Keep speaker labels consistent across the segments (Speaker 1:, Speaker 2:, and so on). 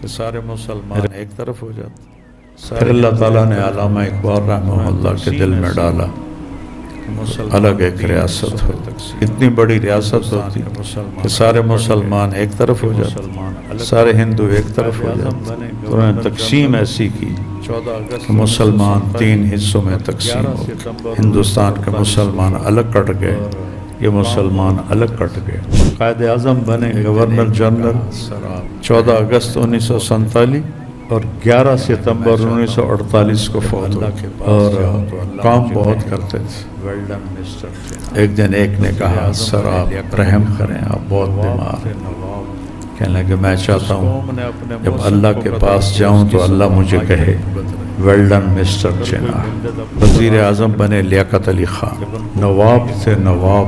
Speaker 1: کہ سارے مسلمان ایک طرف ہو جاتے. پھر اللہ تعالیٰ نے علامہ اقبال رحمہ اللہ کے دل میں ڈالا الگ ایک ریاست ہو. اتنی بڑی ریاست ہوتی کہ سارے مسلمان ایک طرف ہو جاتے، سارے ہندو ایک طرف ہو جاتے. تو انہوں نے تقسیم ایسی کی کہ مسلمان 3 حصوں میں تقسیم ہو گئے. ہندوستان کے مسلمان الگ کٹ گئے، یہ مسلمان الگ کٹ گئے. قائد اعظم بنے گورنر جنرل 14 اگست 1947 اور 11 ستمبر 1948 کو فوت ہوئے. اور کام بہت کرتے تھے. ایک دن ایک نے کہا سر آپ رحم کریں، آپ بہت بیمار ہیں. کہنے لگے میں چاہتا ہوں جب اللہ کے پاس جاؤں تو اللہ مجھے کہے ویل ڈن مسٹر جناح. وزیر اعظم بنے لیاقت علی خان. نواب تھے نواب.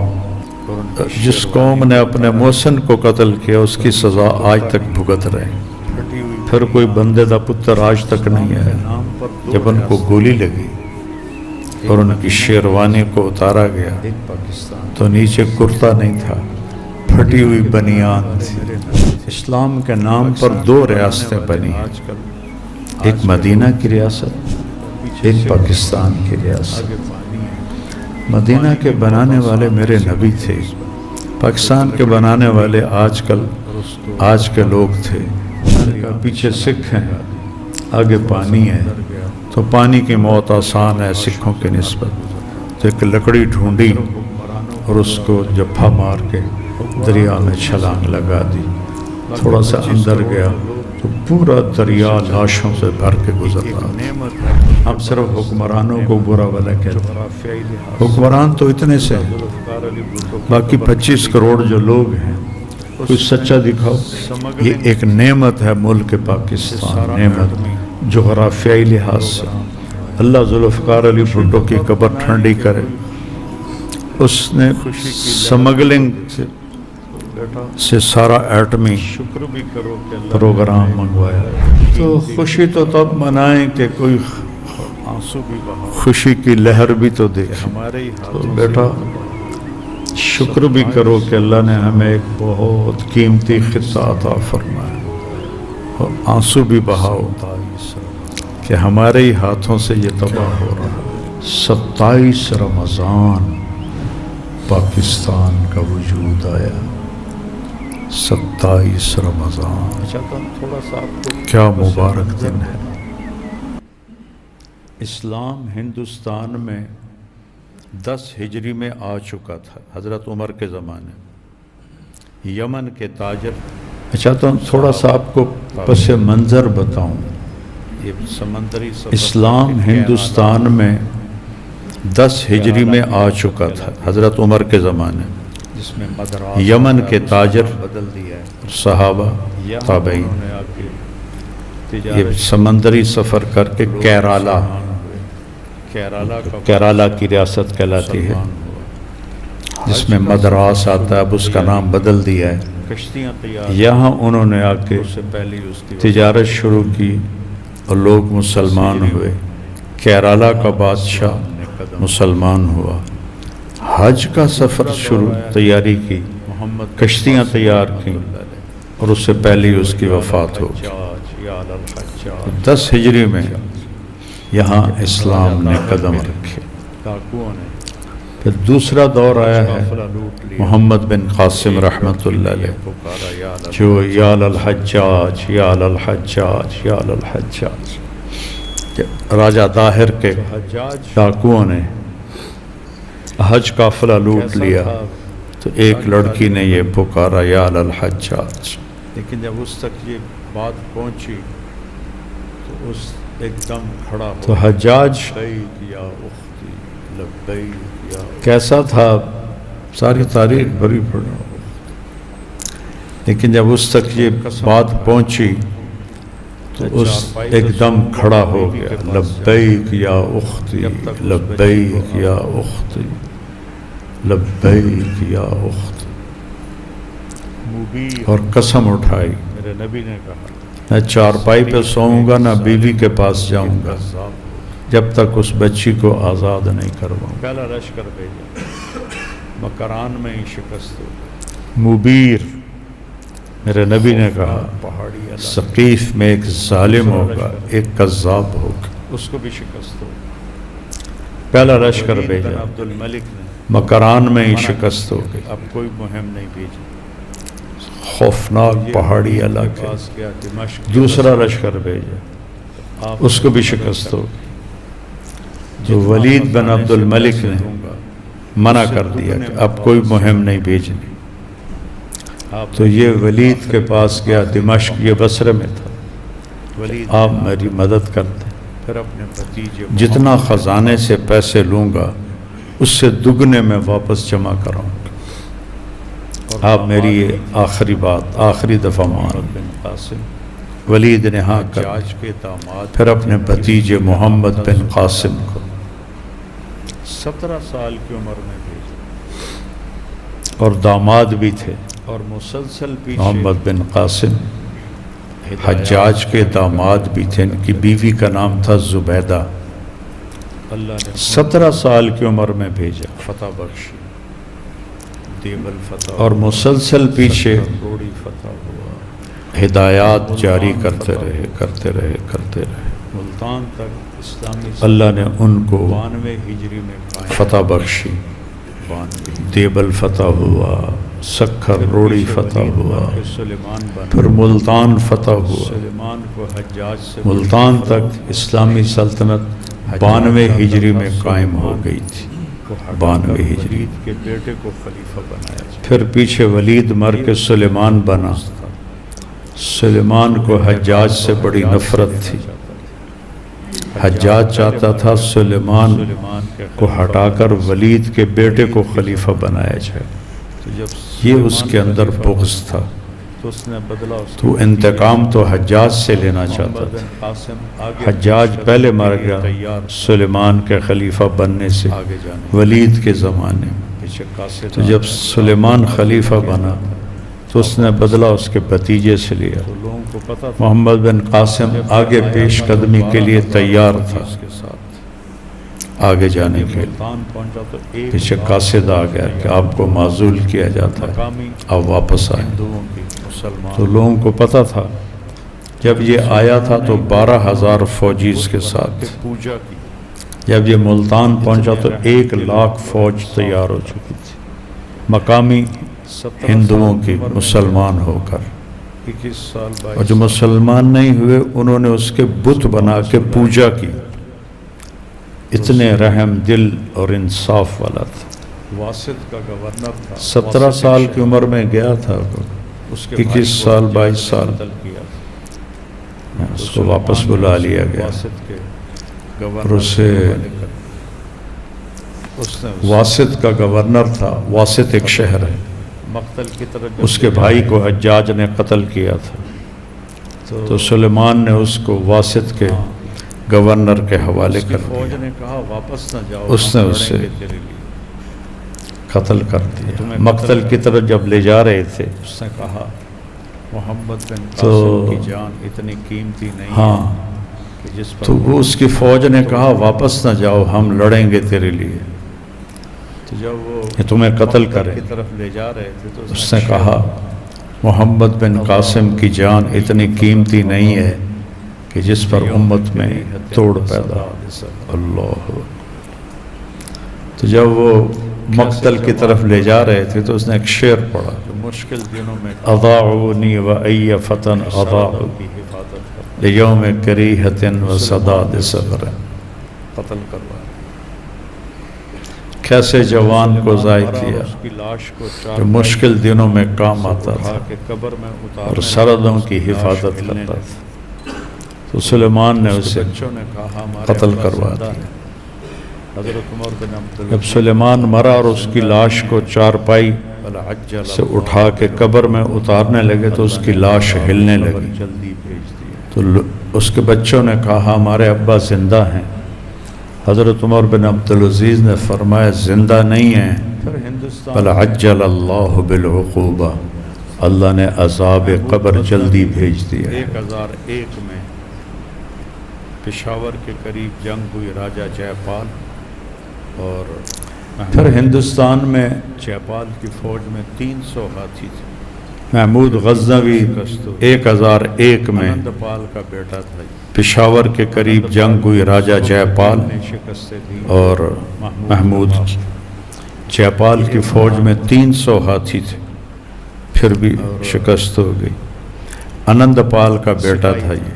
Speaker 1: جس قوم نے اپنے محسن کو قتل کیا اس کی سزا آج تک بھگت رہے. پھر کوئی بندے دا پتر آج تک نہیں آیا. جب ان کو گولی لگی اور ان کی شیروانی کو اتارا گیا تو نیچے کرتا نہیں تھا، پھٹی ہوئی بنیان تھی. اسلام کے نام پر 2 ریاستیں بنی، ایک مدینہ کی ریاست، ایک پاکستان کی ریاست. مدینہ کے بنانے والے میرے نبی تھے، پاکستان کے بنانے والے آج کے لوگ تھے. پیچھے سکھ ہیں، آگے پانی ہے، تو پانی کی موت آسان ہے سکھوں کی نسبت. تو ایک لکڑی ڈھونڈی اور اس کو جپھا مار کے دریا میں چھلانگ لگا دی. تھوڑا سا اندر گیا تو پورا دریا لاشوں سے بھر کے گزر رہا تھا. ہم صرف حکمرانوں کو برا بھلا کہتے ہیں. حکمران تو اتنے سے باقی 25 کروڑ جو لوگ ہیں کوئی سچا دکھاؤ. یہ ایک نعمت ہے ملک پاکستان، نعمت جغرافیائی لحاظ سے. اللہ ذوالفقار علی بھٹو کی قبر ٹھنڈی کرے. اس نے سمگلنگ سے سارا ایٹمی پروگرام منگوایا. تو خوشی تو تب منائیں کہ کوئی خوشی کی لہر بھی تو دیکھیں. تو بیٹا شکر بھی کرو کہ اللہ نے ہمیں ایک بہت قیمتی خطہ عطا فرمایا، اور آنسو بھی بہاؤ کہ ہمارے ہی ہاتھوں سے یہ تباہ ہو رہا ہے. 27 رمضان پاکستان کا وجود آیا. 27 رمضان کیا مبارک دن ہے. اسلام ہندوستان میں 10 ہجری میں آ چکا تھا، حضرت عمر کے زمانے. یمن کے تاجر، میں چاہتا ہوں تھوڑا سا آپ کو پس منظر بتاؤں. اسلام ہندوستان میں 10 ہجری میں آ چکا تھا، حضرت عمر کے زمانے. یمن کے تاجر، صحابہ، تابعین یہ سمندری سفر کر کے کیرالہ کی ریاست کہلاتی ہے، جس میں مدراس آتا ہے، اب اس کا نام بدل دیا ہے. یہاں انہوں نے آ کے تجارت شروع کی اور لوگ مسلمان ہوئے. کیرالہ کا بادشاہ مسلمان ہوا. حج کا سفر تیاری کی، کشتیاں تیار کی، اور اس سے پہلے اس کی وفات ہو. 10 ہجری میں یہاں اسلام نے قدم رکھے. پھر دوسرا دور آیا ہے محمد بن قاسم رحمۃ اللہ علیہ، جو یا للحجاج یا للحجاج یا للحجاج. راجہ طاہر کے ڈاکوؤں نے حج قافلہ لوٹ لیا تو ایک لڑکی نے یہ پکارا یا للحجاج. لیکن جب اس تک یہ بات پہنچی تو اس ایک دم کھڑا تو حجاج کیسا تھا، ساری تاریخ بھری پڑا. لیکن جب اس تک یہ بات پہنچی تو اس ایک دم کھڑا ہو گیا، لبیک یا اختی لبیک یا اختی لبیک یا اختی. اور قسم اٹھائی، میرے نبی نے کہا میں چارپائی پہ سوؤں گا نہ بیوی کے پاس جاؤں گا جب تک اس بچی کو آزاد نہیں کرواؤں. پہلا لشکر بھیجا، مکران میں ہی شکست ہو. مبیر میرے نبی نے کہا ثقیف میں ایک ظالم ہوگا، ایک کذاب ہوگا،
Speaker 2: اس کو بھی شکست ہو.
Speaker 1: پہلا لشکر بھیجا،
Speaker 2: عبد الملک نے
Speaker 1: مکران میں ہی شکست ہو گئی.
Speaker 2: اب کوئی مہم نہیں بھیجی.
Speaker 1: خوفناک پہاڑی علاقے.
Speaker 2: پاس گیا دمشق.
Speaker 1: دوسرا لشکر بھیجا، اس کو بھی شکست ہو گئی. تو ولید بن عبد الملک نے منع کر دیا کہ اب کوئی مہم نہیں بھیجنی. تو یہ ولید کے پاس گیا، دمشق یہ بصرے میں تھا. آپ میری مدد کرتے،
Speaker 2: پھر اپنے بھتیجے
Speaker 1: جتنا خزانے سے پیسے لوں گا اس سے دگنے میں واپس جمع کراؤں گا. آپ میری یہ آخری بات، آخری دفعہ مان.
Speaker 2: بن قاسم
Speaker 1: ولید نے ہاں کر.
Speaker 2: حجاج کے داماد
Speaker 1: پھر اپنے بھتیجے محمد بن قاسم کو
Speaker 2: 17 سال کی عمر میں بھیجا،
Speaker 1: اور داماد بھی تھے
Speaker 2: اور مسلسل پیچھے
Speaker 1: محمد بن قاسم حجاج کے داماد بھی تھے. ان کی بیوی کا نام تھا زبیدہ.
Speaker 2: اللہ نے
Speaker 1: 17 سال کی عمر میں بھیجا
Speaker 2: فتح بخشی. دیبل فتح
Speaker 1: اور مسلسل پیچھے
Speaker 2: روڑی فتح ہوا.
Speaker 1: ہدایات جاری کرتے رہے کرتے رہے کرتے رہے.
Speaker 2: ملتان تک اسلامی
Speaker 1: اللہ نے ان کو
Speaker 2: 92 ہجری میں قائم.
Speaker 1: فتح بخشی.
Speaker 2: 92
Speaker 1: دیبل فتح ہوا، سکھر روڑی فتح ہوا،
Speaker 2: سلیمان بن
Speaker 1: پھر ملتان فتح ہوا.
Speaker 2: سلیمان کو حجاج سے
Speaker 1: ملتان تک اسلامی سلطنت 92 ہجری میں قائم ہو گئی تھی. 92 ہجری.
Speaker 2: ولید کے بیٹے کو خلیفہ بنایا جائے.
Speaker 1: پھر پیچھے ولید مر کے سلیمان بنا. سلیمان کو حجاج سے بڑی نفرت تھی. حجاج چاہتا تھا سلیمان کو ہٹا کر ولید کے بیٹے کو خلیفہ بنایا جائے.
Speaker 2: تو جب
Speaker 1: یہ اس کے اندر بغض تھا.
Speaker 2: تو اس نے بدلا. اس
Speaker 1: تو انتقام تو حجاج سے لینا چاہتا
Speaker 2: محمد
Speaker 1: تھا.
Speaker 2: بن قاسم آگے
Speaker 1: حجاج پہلے مر گیا سلیمان کے خلیفہ بننے سے
Speaker 2: آگے جانے
Speaker 1: ولید کے زمانے میں.
Speaker 2: پیچھے قاصد.
Speaker 1: تو جب سلیمان خلیفہ بنا تو اس نے بدلہ اس کے بھتیجے سے لیا.
Speaker 2: تو لوگوں کو پتا تھا
Speaker 1: محمد بن قاسم آگے پیش قدمی کے لیے تیار تھا،
Speaker 2: اس کے ساتھ
Speaker 1: آگے جانے کے لیے.
Speaker 2: ملتان پہنچا تو ایک
Speaker 1: پیچھے قاصد آ گیا کہ آپ کو معزول کیا جاتا ہے،
Speaker 2: مقامی
Speaker 1: آپ واپس آئیں.
Speaker 2: ہندوؤں کی مسلمان
Speaker 1: تو لوگوں کو پتا تھا. جب یہ آیا تھا تو 12,000 فوجی اس کے ساتھ.
Speaker 2: کی پوجا کی.
Speaker 1: جب یہ ملتان پہنچا تو 1,00,000 فوج تیار ہو چکی تھی، مقامی
Speaker 2: 17
Speaker 1: ہندوؤں
Speaker 2: سال
Speaker 1: کی
Speaker 2: عمر میں
Speaker 1: مسلمان ہو کر.
Speaker 2: 21 سال
Speaker 1: اور جو مسلمان نہیں ہوئے انہوں نے اس کے بت بنا کے پوجا کی. اتنے رحم دل اور انصاف والا تھا.
Speaker 2: واسط کا گورنر تھا.
Speaker 1: 17 سال کی عمر میں گیا تھا،
Speaker 2: اس کے
Speaker 1: 21 سال 22 سال
Speaker 2: قتل کیا.
Speaker 1: اس کو واپس بلا لیا گیا.
Speaker 2: واسط کے
Speaker 1: اور
Speaker 2: گورنر
Speaker 1: اسے
Speaker 2: اس نے
Speaker 1: واسط کا گورنر تھا. واسط ایک شہر ہے،
Speaker 2: مقتل کی طرف
Speaker 1: اس کے بھائی کو حجاج نے قتل کیا تھا. تو سلیمان نے اس کو واسط کے گورنر کے حوالے کر
Speaker 2: فوج
Speaker 1: دیا،
Speaker 2: نے کہا واپس نہ جاؤ،
Speaker 1: اس نے
Speaker 2: ہم
Speaker 1: اسے
Speaker 2: لڑیں گے تیرے لیے.
Speaker 1: قتل کر دیا. مقتل کی طرف جب لے جا رہے تھے
Speaker 2: اس نے کہا محمد بن
Speaker 1: تو
Speaker 2: قاسم کی جان اتنی قیمتی نہیں
Speaker 1: ہاں
Speaker 2: ہے کہ جس پر
Speaker 1: تو وہ اس کی فوج نے کہا واپس نہ جاؤ، ہم لڑیں گے تیرے لیے،
Speaker 2: تو جب وہ
Speaker 1: یہ تمہیں قتل کرے.
Speaker 2: کی طرف لے جا رہے تھے تو
Speaker 1: اس نے کہا محمد بن قاسم کی جان اتنی قیمتی نہیں ہے کہ جس پر امت میں توڑ پیدا ہو. اللہ. تو جب وہ مقتل کی طرف لے جا رہے تھے تو اس نے ایک شعر پڑھا،
Speaker 2: مشکل دنوں میں
Speaker 1: اضاعونی و ای فتن اضاعوا
Speaker 2: کی حفاظت کر
Speaker 1: لیوم کریہت و صداد صغر.
Speaker 2: قتل کروا.
Speaker 1: کیسے جوان کو ضائع کیا
Speaker 2: اس کی لاش کو
Speaker 1: جو مشکل دنوں میں کام آتا تھا
Speaker 2: کے قبر میں اتار
Speaker 1: اور سردوں کی حفاظت کرتا تھا. تو سلیمان نے اسے
Speaker 2: بچوں نے کہا ہمارے
Speaker 1: قتل
Speaker 2: ابا
Speaker 1: کروا
Speaker 2: زندہ
Speaker 1: دیا.
Speaker 2: ہے. حضرت عمر بن عبد
Speaker 1: جب سلیمان مرا اور اس کی لاش کو چارپائی
Speaker 2: العجل
Speaker 1: سے اٹھا کے قبر میں اتارنے لگے تو اس کی لاش ہلنے لگی.
Speaker 2: جلدی بھیج دیا.
Speaker 1: تو اس کے بچوں نے کہا ہمارے ابا زندہ ہیں. حضرت عمر بن عبدالعزیز نے فرمایا زندہ نہیں ہیں،
Speaker 2: پھر ہندوستان
Speaker 1: بل عجل اللہ بالعقوبہ، اللہ نے عذاب قبر جلدی بھیج دیا.
Speaker 2: 1001 میں پشاور کے قریب جنگ ہوئی راجہ جے پال اور
Speaker 1: پھر ہندوستان میں
Speaker 2: جے پال کی فوج میں 300 ہاتھی تھے.
Speaker 1: محمود غزنوی 1001 میں
Speaker 2: آنند پال کا بیٹا تھا
Speaker 1: پشاور کے قریب جنگ ہوئی، راجہ جے پال
Speaker 2: نے شکستیں دی
Speaker 1: اور محمود جے پال کی فوج میں 300 ہاتھی تھے، پھر بھی شکست ہو گئی۔ آنند پال کا بیٹا تھا یہ۔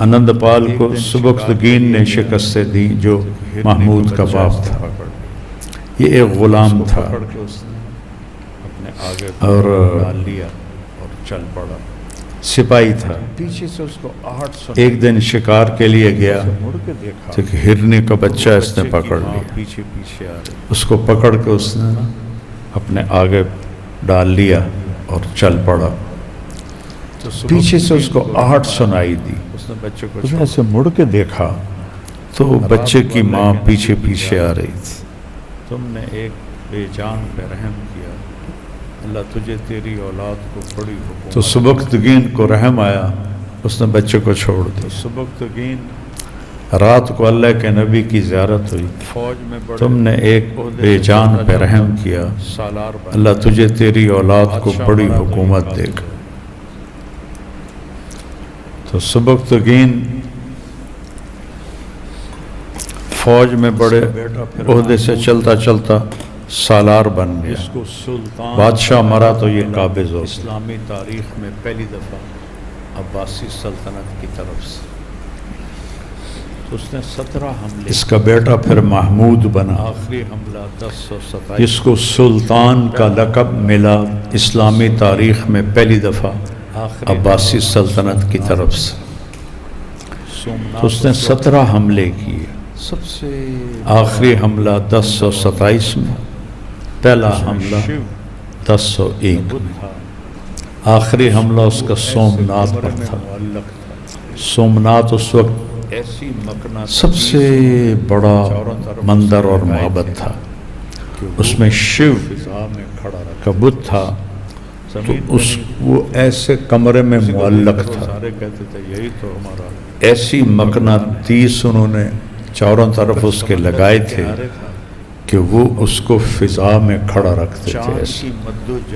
Speaker 1: آنند پال کو سبکتگین نے شکستیں دی جو محمود کا باپ تھا۔ یہ ایک غلام تھا
Speaker 2: پکڑ کے اس نے اپنے آگے
Speaker 1: اور
Speaker 2: ڈال لیا اور چل پڑا۔
Speaker 1: سپاہی تھا۔
Speaker 2: پیچھے سے اس کو آہٹ سنا،
Speaker 1: ایک دن شکار کے لیے گیا
Speaker 2: مڑ کے دیکھا
Speaker 1: تو ایک ہرنی کا بچہ اس نے
Speaker 2: بچے کی
Speaker 1: پکڑ
Speaker 2: ماں
Speaker 1: لیا،
Speaker 2: پیچھے پیچھے آ رہی۔
Speaker 1: اس کو پکڑ کے اس نے اپنے آگے ڈال لیا اور چل پڑا۔
Speaker 2: تو صبح
Speaker 1: پیچھے سے اس کو آہٹ سنائی دی،
Speaker 2: اس نے بچے کو
Speaker 1: اس نے ایسے مڑ کے دیکھا تو بچے کی ماں پیچھے پیچھے آ رہی تھی۔
Speaker 2: تم نے ایک بے جان پہ رحم کیا، اللہ تجھے تیری اولاد کو بڑی حکومت۔
Speaker 1: تو سبکتگین کو رحم آیا، اس نے بچے کو چھوڑ
Speaker 2: تو
Speaker 1: دیا۔
Speaker 2: سبکتگین
Speaker 1: رات کو اللہ کے نبی کی زیارت ہوئی،
Speaker 2: فوج میں بڑے
Speaker 1: تم نے ایک بے جان پہ رحم کیا،
Speaker 2: سالار بن
Speaker 1: اللہ تجھے تیری اولاد کو بڑی حکومت دے گا۔ تو سبکتگین فوج میں بڑے عہدے سے چلتا چلتا سالار بن گیا۔
Speaker 2: اس کو سلطان
Speaker 1: بادشاہ مرا تو یہ قابض ہو گیا۔
Speaker 2: اسلامی تاریخ میں پہلی دفعہ عباسی سلطنت کی طرف سے تو اس نے 17 حملے،
Speaker 1: اس کا بیٹا پھر محمود بنا،
Speaker 2: آخری حملہ 1027
Speaker 1: جس کو سلطان کا لقب ملا اسلامی تاریخ میں پہلی دفعہ
Speaker 2: آخری
Speaker 1: عباسی سلطنت کی طرف سے۔
Speaker 2: سومنات
Speaker 1: تو اس نے 17 حملے کیے،
Speaker 2: سب سے
Speaker 1: آخری حملہ 1027 میں، پہلا حملہ 1001
Speaker 2: بدھ
Speaker 1: میں،
Speaker 2: تھا،
Speaker 1: آخری حملہ اس کا سومنات پر
Speaker 2: میں
Speaker 1: تھا۔
Speaker 2: معلق تھا۔
Speaker 1: سومنات اس وقت
Speaker 2: ایسی مکنہ
Speaker 1: سب سے بڑا مندر اور معبد تھا، اس میں شیو
Speaker 2: فضا میں کھڑا رکھا،
Speaker 1: کا بت تھا، تو وہ ایسے کمرے میں معلق تھا۔
Speaker 2: سارے کہتے تھے یہی تو ہمارا
Speaker 1: ایسی مقناطیس انہوں نے چاروں طرف اس کے لگائے تھے کہ وہ اس کو فضا میں کھڑا رکھتے تھے، ایسے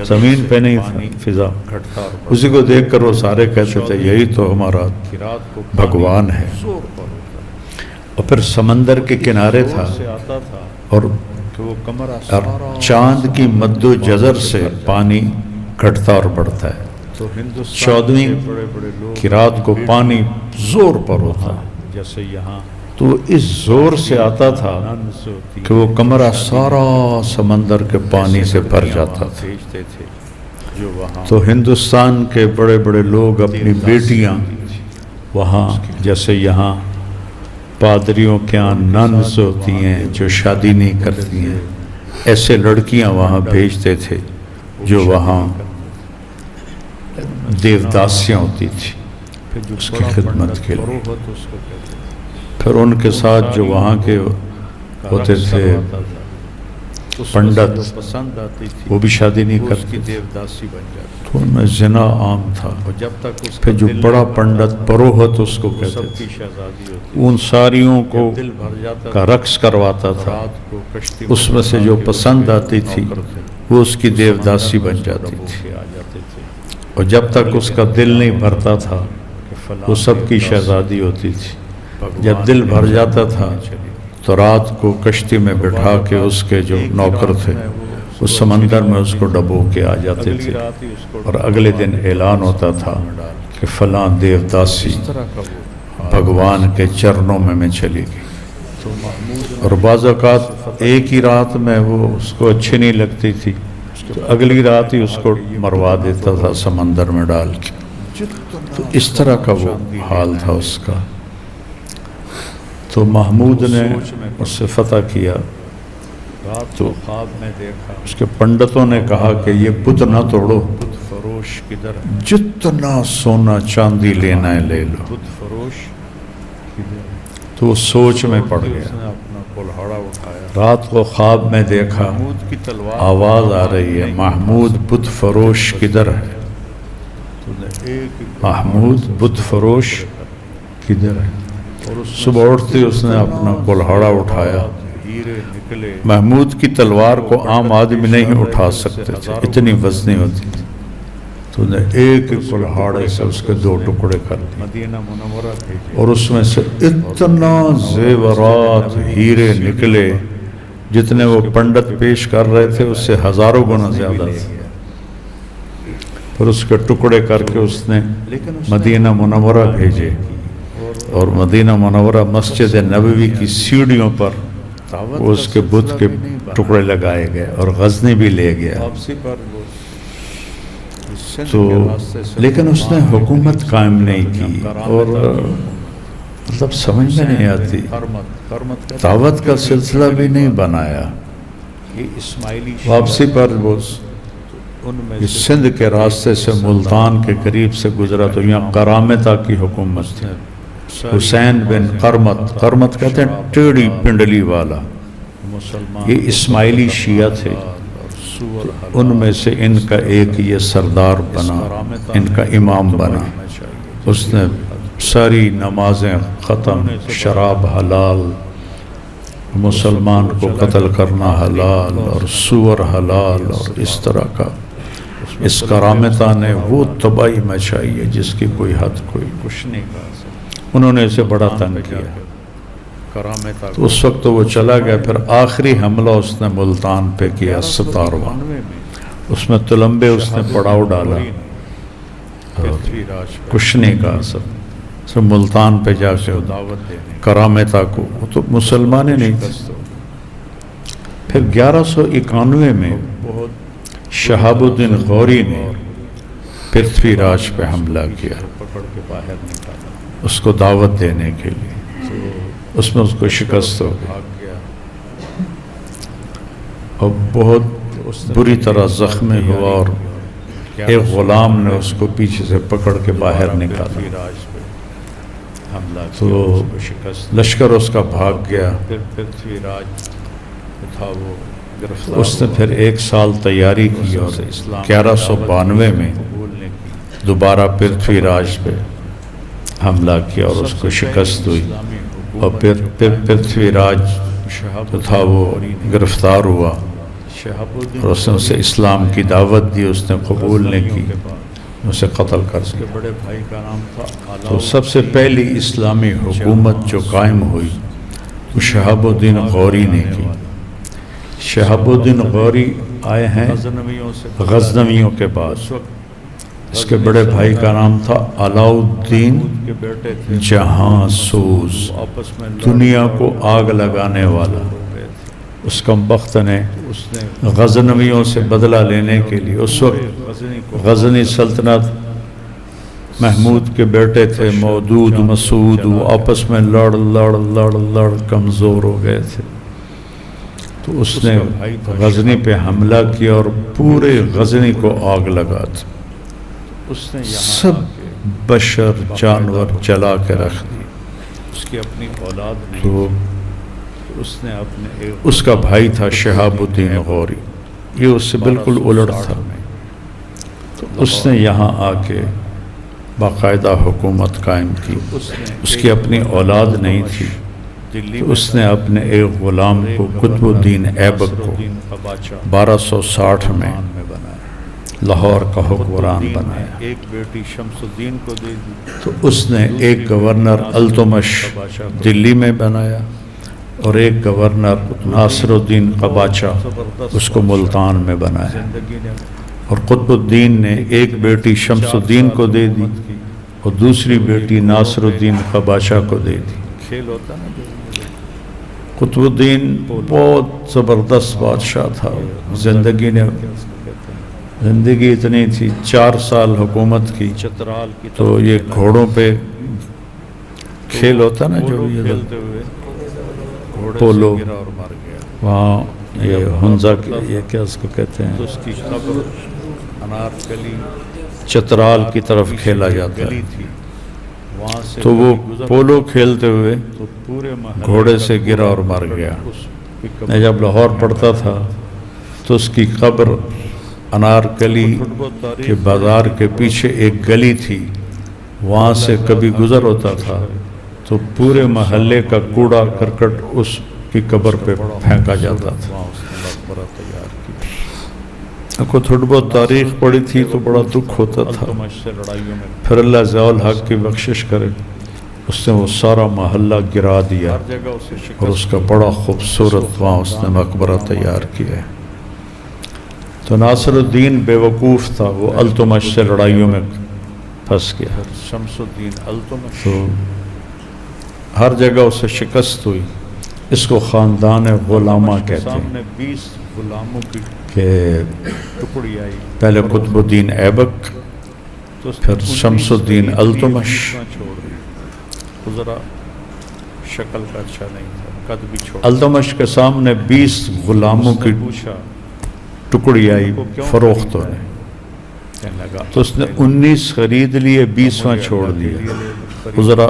Speaker 1: زمین پہ نہیں تھا، فضا۔
Speaker 2: گھٹتا اور
Speaker 1: اسی کو دیکھ کر وہ سارے کہتے تھے یہی تو ہمارا
Speaker 2: رات کو
Speaker 1: بھگوان ہے۔
Speaker 2: زور پر ہوتا
Speaker 1: اور پھر سمندر کے کنارے تھا
Speaker 2: سے آتا تھا
Speaker 1: اور
Speaker 2: کہ وہ کمرہ
Speaker 1: اور
Speaker 2: سارا
Speaker 1: چاند کی مد و جزر سے پانی گھٹتا اور بڑھتا ہے۔
Speaker 2: تو ہندوستان
Speaker 1: 14ویں
Speaker 2: کے بڑے بڑے لوگ
Speaker 1: کی رات کو پانی زور پر ہوتا،
Speaker 2: جیسے یہاں
Speaker 1: تو اس زور سے آتا تھا
Speaker 2: ننز ہوتی
Speaker 1: کہ وہ کمرہ سارا سمندر کے پانی سے بھر جاتا تھا۔
Speaker 2: بھیجتے تھے جو وہاں
Speaker 1: تو ہندوستان کے بڑے بڑے لوگ اپنی بیٹیاں وہاں، جیسے یہاں پادریوں کے یہاں ننز ہوتی ہیں جو شادی نہیں کرتی ہیں، ایسے لڑکیاں وہاں بھیجتے تھے جو وہاں دیوداسیاں ہوتی تھی
Speaker 2: پھر جو
Speaker 1: اس کی
Speaker 2: بڑا
Speaker 1: خدمت
Speaker 2: پنڈت
Speaker 1: کے لیے۔
Speaker 2: فروغت اس کو کہتے تھے،
Speaker 1: پھر ان کے ساتھ جو وہاں کے ہوتے
Speaker 2: رقص
Speaker 1: تھے
Speaker 2: کرواتا تھا۔ اس
Speaker 1: پنڈت،
Speaker 2: کو جو پسند آتی تھی
Speaker 1: وہ بھی شادی نہیں
Speaker 2: وہ اس
Speaker 1: کرتے
Speaker 2: کی
Speaker 1: تھے،
Speaker 2: دیوداسی بن جاتی،
Speaker 1: تو ان میں زنا عام تھا۔
Speaker 2: اور جب تک اس
Speaker 1: پھر
Speaker 2: کا
Speaker 1: جو
Speaker 2: دل
Speaker 1: بڑا
Speaker 2: نہیں
Speaker 1: پنڈت
Speaker 2: بھرتا،
Speaker 1: پروہت اس کو
Speaker 2: وہ
Speaker 1: کہتے
Speaker 2: سب کی
Speaker 1: تھے،
Speaker 2: شہزادی ہوتی،
Speaker 1: ان ساریوں کو
Speaker 2: جب دل بھر جاتا
Speaker 1: کا
Speaker 2: تھا
Speaker 1: رقص کرواتا تھا،
Speaker 2: رات کو کشتی
Speaker 1: اس میں سے جو
Speaker 2: بٹھا کے
Speaker 1: پسند
Speaker 2: اس کے
Speaker 1: آتی تھی
Speaker 2: نوکر تھے،
Speaker 1: وہ اس کی دیوداسی
Speaker 2: سمندر میں
Speaker 1: بن
Speaker 2: اس کو
Speaker 1: جاتی
Speaker 2: ڈبو
Speaker 1: تھی،
Speaker 2: کے آ جاتے تھے
Speaker 1: اور جب تک اس کا دل نہیں بھرتا تھا
Speaker 2: کہ فلاں
Speaker 1: وہ سب کی
Speaker 2: دیوداسی
Speaker 1: شہزادی ہوتی تھی۔
Speaker 2: بھگوان
Speaker 1: جب دل
Speaker 2: کے
Speaker 1: بھر
Speaker 2: لیے
Speaker 1: جاتا تھا
Speaker 2: چلی۔
Speaker 1: تو رات کو کشتی میں بٹھا کے اس کے جو نوکر تھے اس سمندر میں اس کو ڈبو کے آ جاتے
Speaker 2: اگلی
Speaker 1: تھے،
Speaker 2: رات ہی اس کو
Speaker 1: اور اگلے دن اعلان ہوتا تھا کہ فلاں دیوداسی
Speaker 2: اس طرح کا وہ
Speaker 1: بھگوان کے چرنوں میں چلی گئی۔
Speaker 2: تو محمود
Speaker 1: اور بعض اوقات ایک ہی رات میں وہ اس کو اچھی نہیں لگتی تھی تو اگلی رات ہی اس کو مروا دیتا تھا سمندر میں ڈال کے۔ تو اس طرح کا وہ حال تھا اس کا۔ تو محمود نے اس سے فتح کیا،
Speaker 2: رات
Speaker 1: تو
Speaker 2: کو خواب میں دیکھا
Speaker 1: اس کے پنڈتوں نے کہا کہ یہ بت نہ توڑو،
Speaker 2: بت فروش کدھر ہے؟
Speaker 1: جتنا سونا چاندی لینا ہے لے لو۔
Speaker 2: بت فروش
Speaker 1: تو وہ سوچ میں پڑ
Speaker 2: اس
Speaker 1: گیا۔
Speaker 2: نے اپنا کلہاڑا اٹھایا،
Speaker 1: رات کو خواب میں دیکھا،
Speaker 2: محمود کی تلوار
Speaker 1: آواز آ رہی ہے محمود بت فروش کدھر ہے؟
Speaker 2: تو نے ایک
Speaker 1: محمود بت فروش کدھر ہے؟
Speaker 2: اور اس
Speaker 1: صبح اٹھتے اس نے اپنا کلہاڑا اٹھایا۔
Speaker 2: ہیرے نکلے،
Speaker 1: محمود کی تلوار کو عام آدمی نہیں اٹھا سکتے تھے، اتنی وزنی ہوتی تھی۔ تو نے ایک کلہاڑے سے اس کے 2 ٹکڑے کر دیے
Speaker 2: مدینہ منورہ بھیجے
Speaker 1: اور اس میں سے اتنا زیورات ہیرے نکلے جتنے وہ پنڈت پیش کر رہے تھے اس سے ہزاروں گنا زیادہ تھے. پھر اس کے ٹکڑے کر کے اس نے مدینہ منورہ بھیجے اور مدینہ منورہ مسجد نبوی کی سیڑھیوں پر اس کے بت کے ٹکڑے لگائے گئے اور غزنی بھی لے گیا.
Speaker 2: واپسی پر
Speaker 1: تو لیکن اس نے حکومت قائم نہیں کی اور مطلب سمجھ میں نہیں آتی، دعوت کا سلسلہ بھی نہیں بنایا. واپسی پر وہ سندھ کے راستے سے ملتان کے قریب سے گزرا تو یہاں قرامتہ کی حکومت تھی. حسین بن قرمت کہتے ہیں ٹیڑھی پنڈلی والا. یہ اسماعیلی شیعہ تھے، ان میں سے ان کا ایک یہ سردار بنا، ان کا امام بنا. اس نے ساری نمازیں ختم، شراب حلال، مسلمان کو قتل کرنا حلال اور سور حلال اور اس طرح کا. اس کرامتہ نے وہ تباہی مچائی ہے جس کی کوئی حد کوئی کچھ نہیں. انہوں نے اسے بڑا تنگ کیا. تو اس وقت تو وہ چلا گیا. پھر آخری حملہ اس نے ملتان پہ کیا 17واں. اس میں تلمبے اس نے پڑاؤ ڈالا کچھ نہیں کہا. سب ملتان پہ جا کے کرامتہ کو تو مسلمان ہی نہیں تھے. پھر 1191 میں شہاب الدین غوری نے پرتھوی راج پہ حملہ کیا اس کو دعوت دینے کے لیے. اس میں اس کو شکست ہو گئی اور بہت بری طرح زخمی ہوا اور ایک غلام نے اس کو پیچھے سے پکڑ کے باہر نکالا. تو لشکر اس کا بھاگ گیا. اس نے پھر 1 سال تیاری کی اور 1192 میں دوبارہ پرتھوی راج پہ حملہ کیا اور اس کو شکست ہوئی. اور پھر پرتھوی راج جو تھا وہ گرفتار ہوا اور اس نے اسے اسلام کی دعوت دی. اس نے قبول نہیں کی، اسے قتل کر دیا. تو سب سے پہلی اسلامی حکومت جو قائم ہوئی وہ شہاب الدین غوری نے کی. شہاب الدین غوری آئے ہیں غزنویوں کے بعد. اس کے بڑے بھائی کا نام تھا علاؤالدین جہاں سوز، دنیا کو آگ لگانے والا. اس کمبخت نے غزنویوں سے بدلہ لینے کے لیے، اس وقت غزنی سلطنت محمود کے بیٹے تھے مودود مسعود، وہ آپس میں لڑ کمزور ہو گئے تھے. تو اس نے غزنی پہ حملہ کیا اور پورے غزنی کو آگ لگا دی. سب بشر جانور جلا کے رکھ دی.
Speaker 2: اس کی اپنی اولاد نہیں.
Speaker 1: تو
Speaker 2: اس نے اپنے
Speaker 1: اس کا بھائی تھا شہاب الدین غوری، یہ اس سے بالکل الٹ تھا. تو اس نے یہاں آ کے باقاعدہ حکومت قائم کی. اس کی اپنی اولاد نہیں تھی. تو اس نے اپنے ایک غلام کو قطب الدین ایبک کو 1260 میں لاہور کا حکمران بنایا.
Speaker 2: ایک بیٹی شمس الدین کو دے دی.
Speaker 1: تو اس نے ایک گورنر التمش دلی میں بنایا اور ایک گورنر ناصر الدین قباچہ اس کو ملتان میں بنایا. اور قطب الدین نے ایک بیٹی شمس الدین کو دے دی اور دوسری بیٹی ناصر الدین قباچہ کو دے دی.
Speaker 2: کھیل ہوتا نا.
Speaker 1: قطب الدین بہت زبردست بادشاہ تھا. زندگی اتنی تھی، 4 سال حکومت کی. تو یہ گھوڑوں پہ کھیل ہوتا نا جو پولو، وہاں یہ ہنزا یہ کیا اس کو کہتے ہیں،
Speaker 2: اس کی قبر انارکلی
Speaker 1: چترال کی طرف کھیلا جاتا ہے.
Speaker 2: وہاں سے
Speaker 1: تو وہ پولو کھیلتے ہوئے
Speaker 2: تو پورے
Speaker 1: گھوڑے سے گرا اور مر گیا. میں جب لاہور پڑھتا تھا تو اس کی قبر انارکلی کے بازار کے پیچھے ایک گلی تھی، وہاں سے کبھی گزر ہوتا تھا تو پورے محلے کا کوڑا کرکٹ اس کی قبر پہ پھینکا جاتا تھا. کو تھوڑی بہت تاریخ پڑھی تھی تو بڑا دکھ ہوتا تھا.
Speaker 2: التمش سے لڑائیوں میں
Speaker 1: پھر اللہ ضیاء الحق کی بخشش کرے، اس نے وہ سارا محلہ گرا دیا
Speaker 2: ہر جگہ اسے شکست
Speaker 1: اور اس کا بڑا خوبصورت وہاں اس نے مقبرہ تیار کیا ہے. تو ناصر الدین بے وقوف تھا، وہ التمش سے لڑائیوں میں پھنس گیا.
Speaker 2: شمس الدین التمش
Speaker 1: تو ہر جگہ اسے شکست ہوئی. اس کو خاندان غلامہ کہتے ہیں
Speaker 2: سامنے 20 غلاموں کی
Speaker 1: کہ
Speaker 2: ٹکڑی آئی.
Speaker 1: پہلے قطب الدین ایبک،
Speaker 2: تو اس
Speaker 1: پھر شمس الدین التمش.
Speaker 2: چھوڑ دی. وہ ذرا شکل کا اچھا نہیں تھا، قد بھی چھوڑ.
Speaker 1: التمش کے سامنے 20 غلاموں کی
Speaker 2: پوچھا
Speaker 1: ٹکڑی آئی فروخت ہونے،
Speaker 2: کہنے لگا
Speaker 1: تو اس نے 19 خرید لیے، 20واں چھوڑ دیا. وہ ذرا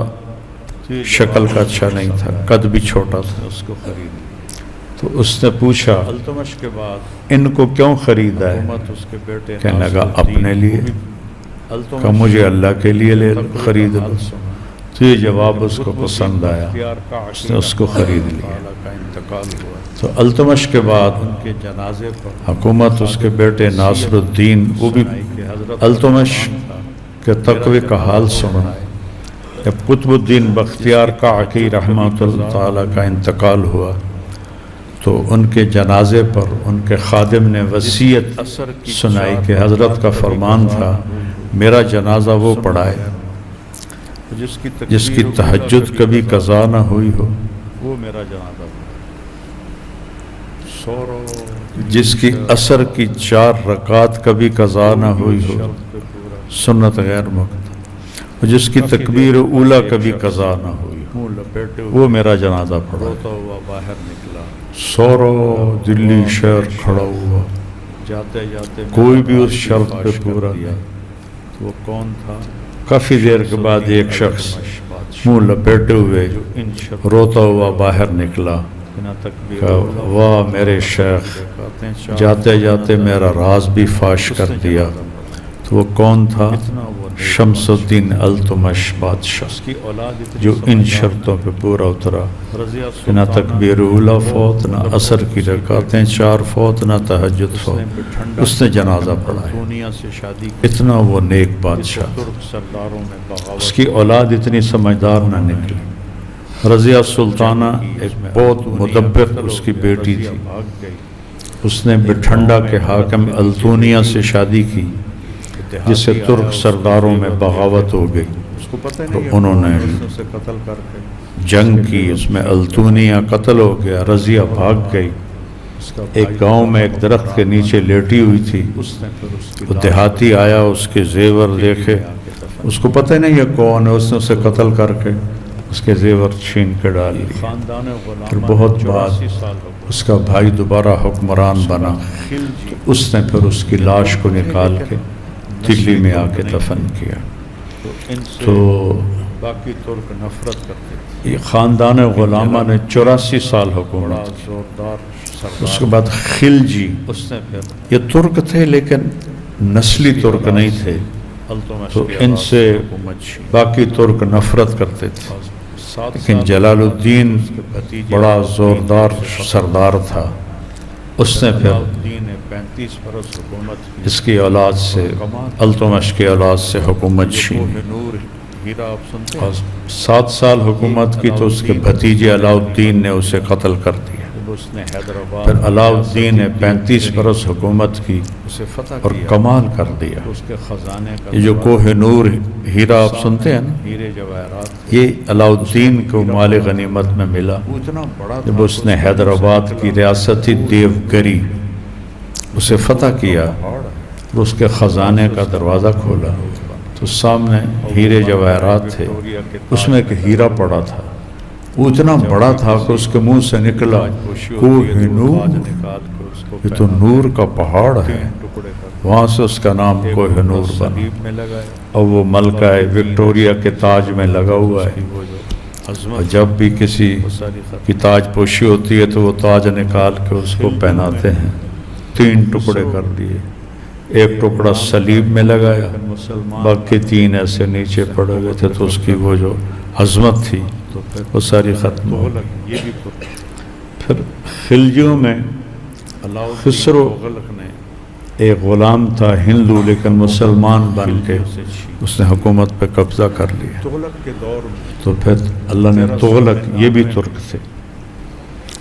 Speaker 1: شکل کا اچھا نہیں تھا، قد بھی چھوٹا تھا.
Speaker 2: اس کو خرید.
Speaker 1: تو اس نے پوچھا
Speaker 2: التمش کے بعد
Speaker 1: ان کو کیوں خریدا ہے؟
Speaker 2: حکومت اس کے بیٹے
Speaker 1: کہنے لگا
Speaker 2: ناصر الدین
Speaker 1: اپنے لیے.
Speaker 2: التمش
Speaker 1: کہ مجھے اللہ کے لیے خرید لو. تو یہ جواب اس کو پسند آیا، اس نے اس کو خرید لیا.
Speaker 2: کا انتقال ہوا.
Speaker 1: تو التمش کے بعد
Speaker 2: ان کے جنازے پر
Speaker 1: حکومت اس کے بیٹے ناصر الدین، وہ بھی
Speaker 2: کہ حضرت
Speaker 1: التمش کے تقوی کا حال سنا. جب قطب الدین بختیار کعکی رحمۃ اللہ تعالیٰ کا انتقال ہوا تو ان کے جنازے پر ان کے خادم نے وصیت سنائی کہ حضرت کا فرمان تھا میرا جنازہ وہ پڑھائے جس کی تہجد کبھی قضا نہ ہوئی ہو،
Speaker 2: وہ میرا جنازہ سورو
Speaker 1: جس کی عصر کی 4 رکعات کبھی قضا نہ ہوئی ہو، سنت غیر مقطع، جس کی تکبیر اولا کبھی قضا نہ ہوئی ہو،
Speaker 2: منہ لپیٹے
Speaker 1: وہ میرا جنازہ پڑھا.
Speaker 2: روتا ہوا باہر نکلا.
Speaker 1: سورو دلی شہر کھڑا ہوا،
Speaker 2: جاتے جاتے
Speaker 1: کوئی بھی اس شرط پہ پورا نہیں.
Speaker 2: تو وہ کون تھا؟
Speaker 1: کافی دیر کے بعد ایک شخص
Speaker 2: بادشاہ
Speaker 1: منہ لپیٹے ہوئے
Speaker 2: ان شب
Speaker 1: روتا ہوا باہر نکلا.
Speaker 2: بنا تکبیر
Speaker 1: کہا واہ میرے شیخ، جاتے جاتے میرا راز بھی فاش کر دیا. تو وہ کون تھا؟ شمس الدین التمش بادشاہ،
Speaker 2: اس کی اولاد اتنی
Speaker 1: جو ان شرطوں پہ پورا اترا
Speaker 2: رضی
Speaker 1: کہ نہ تکبیر اولا فوت، نہ عصر کی رکعتیں 4 فوت، نہ تہجد فوت. اس نے جنازہ پڑھایا.
Speaker 2: دنیا سے شادی
Speaker 1: اتنا وہ نیک بادشاہ.
Speaker 2: ترک سرداروں میں بغاوت
Speaker 1: اس کی اولاد اتنی سمجھدار نہ نکلی. رضیہ سلطانہ ایک بہت مدبر اس کی بیٹی تھی.
Speaker 2: بھاگ گئی.
Speaker 1: اس نے بٹھنڈا کے حاکم التونیہ سے شادی کی جس سے ترک سرداروں میں بغاوت ہو گئی.
Speaker 2: اس کو پتہ
Speaker 1: تو
Speaker 2: نہیں
Speaker 1: انہوں نے
Speaker 2: اسے قتل کر کے
Speaker 1: جنگ کی، اس میں التونیہ قتل ہو گیا. رضیہ بھاگ گئی.
Speaker 2: اس کا
Speaker 1: ایک گاؤں میں ایک درخت کے نیچے لیٹی ہوئی تھی.
Speaker 2: اس نے پھر اس کی
Speaker 1: وہ دیہاتی آیا، اس کے زیور دیکھے، اس کو پتہ نہیں یہ کون ہے. اس نے اسے قتل کر کے اس کے زیور چھین کے ڈال لیے.
Speaker 2: خاندان
Speaker 1: پھر
Speaker 2: غلامہ
Speaker 1: بہت بعد
Speaker 2: 84 سال ہو گئے.
Speaker 1: اس کا بھائی دوبارہ حکمران بنا.
Speaker 2: خلجی
Speaker 1: اس نے پھر اس کی لاش کو نکال کے دلی میں آ کے دفن کیا.
Speaker 2: تو ان سے
Speaker 1: تو
Speaker 2: باقی ترک نفرت کرتے تھے.
Speaker 1: یہ خاندان غلامہ نے 84 سال حکومت
Speaker 2: بڑا
Speaker 1: کی.
Speaker 2: زوردار سردار.
Speaker 1: اس کے بعد خلجی،
Speaker 2: اس نے پھر
Speaker 1: یہ ترک تھے لیکن نسلی ترک نہیں تھے،
Speaker 2: التمش
Speaker 1: تو
Speaker 2: کے
Speaker 1: ان
Speaker 2: بعد
Speaker 1: سے
Speaker 2: حکومت چھین.
Speaker 1: باقی ترک نفرت کرتے تھے.
Speaker 2: 7
Speaker 1: لیکن
Speaker 2: سال
Speaker 1: جلال الدین
Speaker 2: اس کے بھتیجے
Speaker 1: بڑا زوردار سردار تھا. اس نے پھر
Speaker 2: الدین نے 35 برس حکومت کی.
Speaker 1: اس کی اولاد سے، التمش کی اولاد سے حکومت چھینی.
Speaker 2: کوہ نور ہیرا آپ سنتے ہیں؟
Speaker 1: اور 7 سال حکومت کی تو اس کے بھتیجے علاؤالدین نے اسے قتل کر دیا.
Speaker 2: جب اس نے حیدرآباد
Speaker 1: پھر علاؤالدین نے 35 برس حکومت کی
Speaker 2: اسے فتح
Speaker 1: اور
Speaker 2: کیا.
Speaker 1: کمال کر دیا.
Speaker 2: اس کے خزانے کا
Speaker 1: یہ جو کوہ نور ہیرا آپ سنتے ہیں نا،
Speaker 2: ہیرے جواہرات
Speaker 1: یہ علاؤالدین کو مال غنیمت میں ملا
Speaker 2: وہ اتنا بڑا تھا.
Speaker 1: جب اس نے حیدرآباد کی ریاستی دیوگری اسے فتح کیا اور اس کے خزانے کا دروازہ کھولا تو سامنے ہیرے جواہرات تھے. اس میں ایک ہیرا پڑا تھا، وہ اتنا بڑا تھا کہ اس کے منہ سے نکلا کوہ نور، یہ تو نور کا پہاڑ ہے. وہاں سے اس کا نام کوہ نور بنا.
Speaker 2: صلیب میں لگائے.
Speaker 1: اور وہ ملکہ وکٹوریا کے تاج میں لگا ہوا ہے.
Speaker 2: وہ جو
Speaker 1: اور
Speaker 2: عظمت
Speaker 1: جب بھی کسی
Speaker 2: ساری ختم.
Speaker 1: کی تاج پوشی ہوتی ہے تو وہ تاج نکال کے اس کو پہناتے ہیں. 3 ٹکڑے کر دیے، ایک ٹکڑا صلیب میں لگایا،
Speaker 2: مسلمان
Speaker 1: باقی 3 ایسے نیچے پڑے ہوئے تھے. تو اس کی وہ جو عظمت تھی
Speaker 2: تو پھر
Speaker 1: وہ ساری ختم ہو گئی.
Speaker 2: تغلق یہ بھی
Speaker 1: پھر خلجیوں میں
Speaker 2: علاؤ
Speaker 1: خسرو
Speaker 2: تغلق نے
Speaker 1: ایک غلام تھا ہندو لیکن مسلمان بن کے اس نے حکومت پہ قبضہ کر لیا.
Speaker 2: تغلق کے دور میں
Speaker 1: تو پھر اللہ نے تغلق، یہ بھی ترک تھے،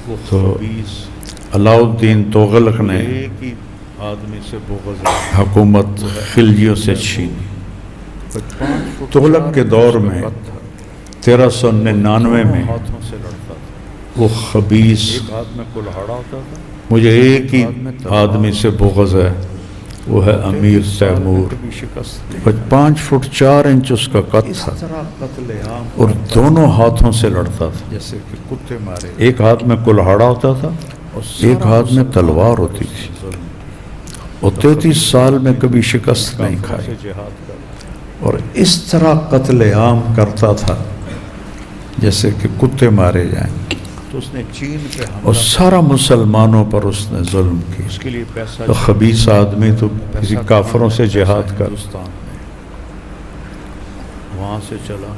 Speaker 2: وہ
Speaker 1: تو
Speaker 2: خبیث
Speaker 1: علاؤالدین تغلق نے
Speaker 2: ایک ہی آدمی سے بغض ہے.
Speaker 1: حکومت خلجیوں سے چھینی.
Speaker 2: 5 فٹ
Speaker 1: تغلق کے دور میں 1399 میں
Speaker 2: ہاتھوں سے لڑتا تھا.
Speaker 1: وہ خبیث،
Speaker 2: ایک ہاتھ میں کلہاڑا ہوتا تھا،
Speaker 1: مجھے ایک ہی آدمی سے بغض ہے، وہ ہے امیر تیمور.
Speaker 2: کبھی شکست نہیں.
Speaker 1: 5 فٹ 4 انچ اس کا قد
Speaker 2: اس
Speaker 1: تھا
Speaker 2: طرح قتل عام
Speaker 1: اور دونوں ہاتھوں سے لڑتا تھا.
Speaker 2: جیسے کہ کتے مارے،
Speaker 1: ایک ہاتھ میں کلہاڑا ہوتا تھا،
Speaker 2: اور
Speaker 1: ایک ہاتھ میں تلوار ہوتی تھی، اور 33 سال میں کبھی شکست نہیں کھائی.
Speaker 2: سے جہاد کر
Speaker 1: اور اس طرح قتل عام کرتا تھا جیسے کہ کتے مارے جائیں.
Speaker 2: تو اس نے چین پہ
Speaker 1: اور
Speaker 2: حملہ،
Speaker 1: سارا مسلمانوں پر اس نے ظلم کی.
Speaker 2: اس کے لیے پیسہ
Speaker 1: تو خبیث آدمی تو کسی کافروں سے جہاد کر،
Speaker 2: ہندوستان میں وہاں سے چلا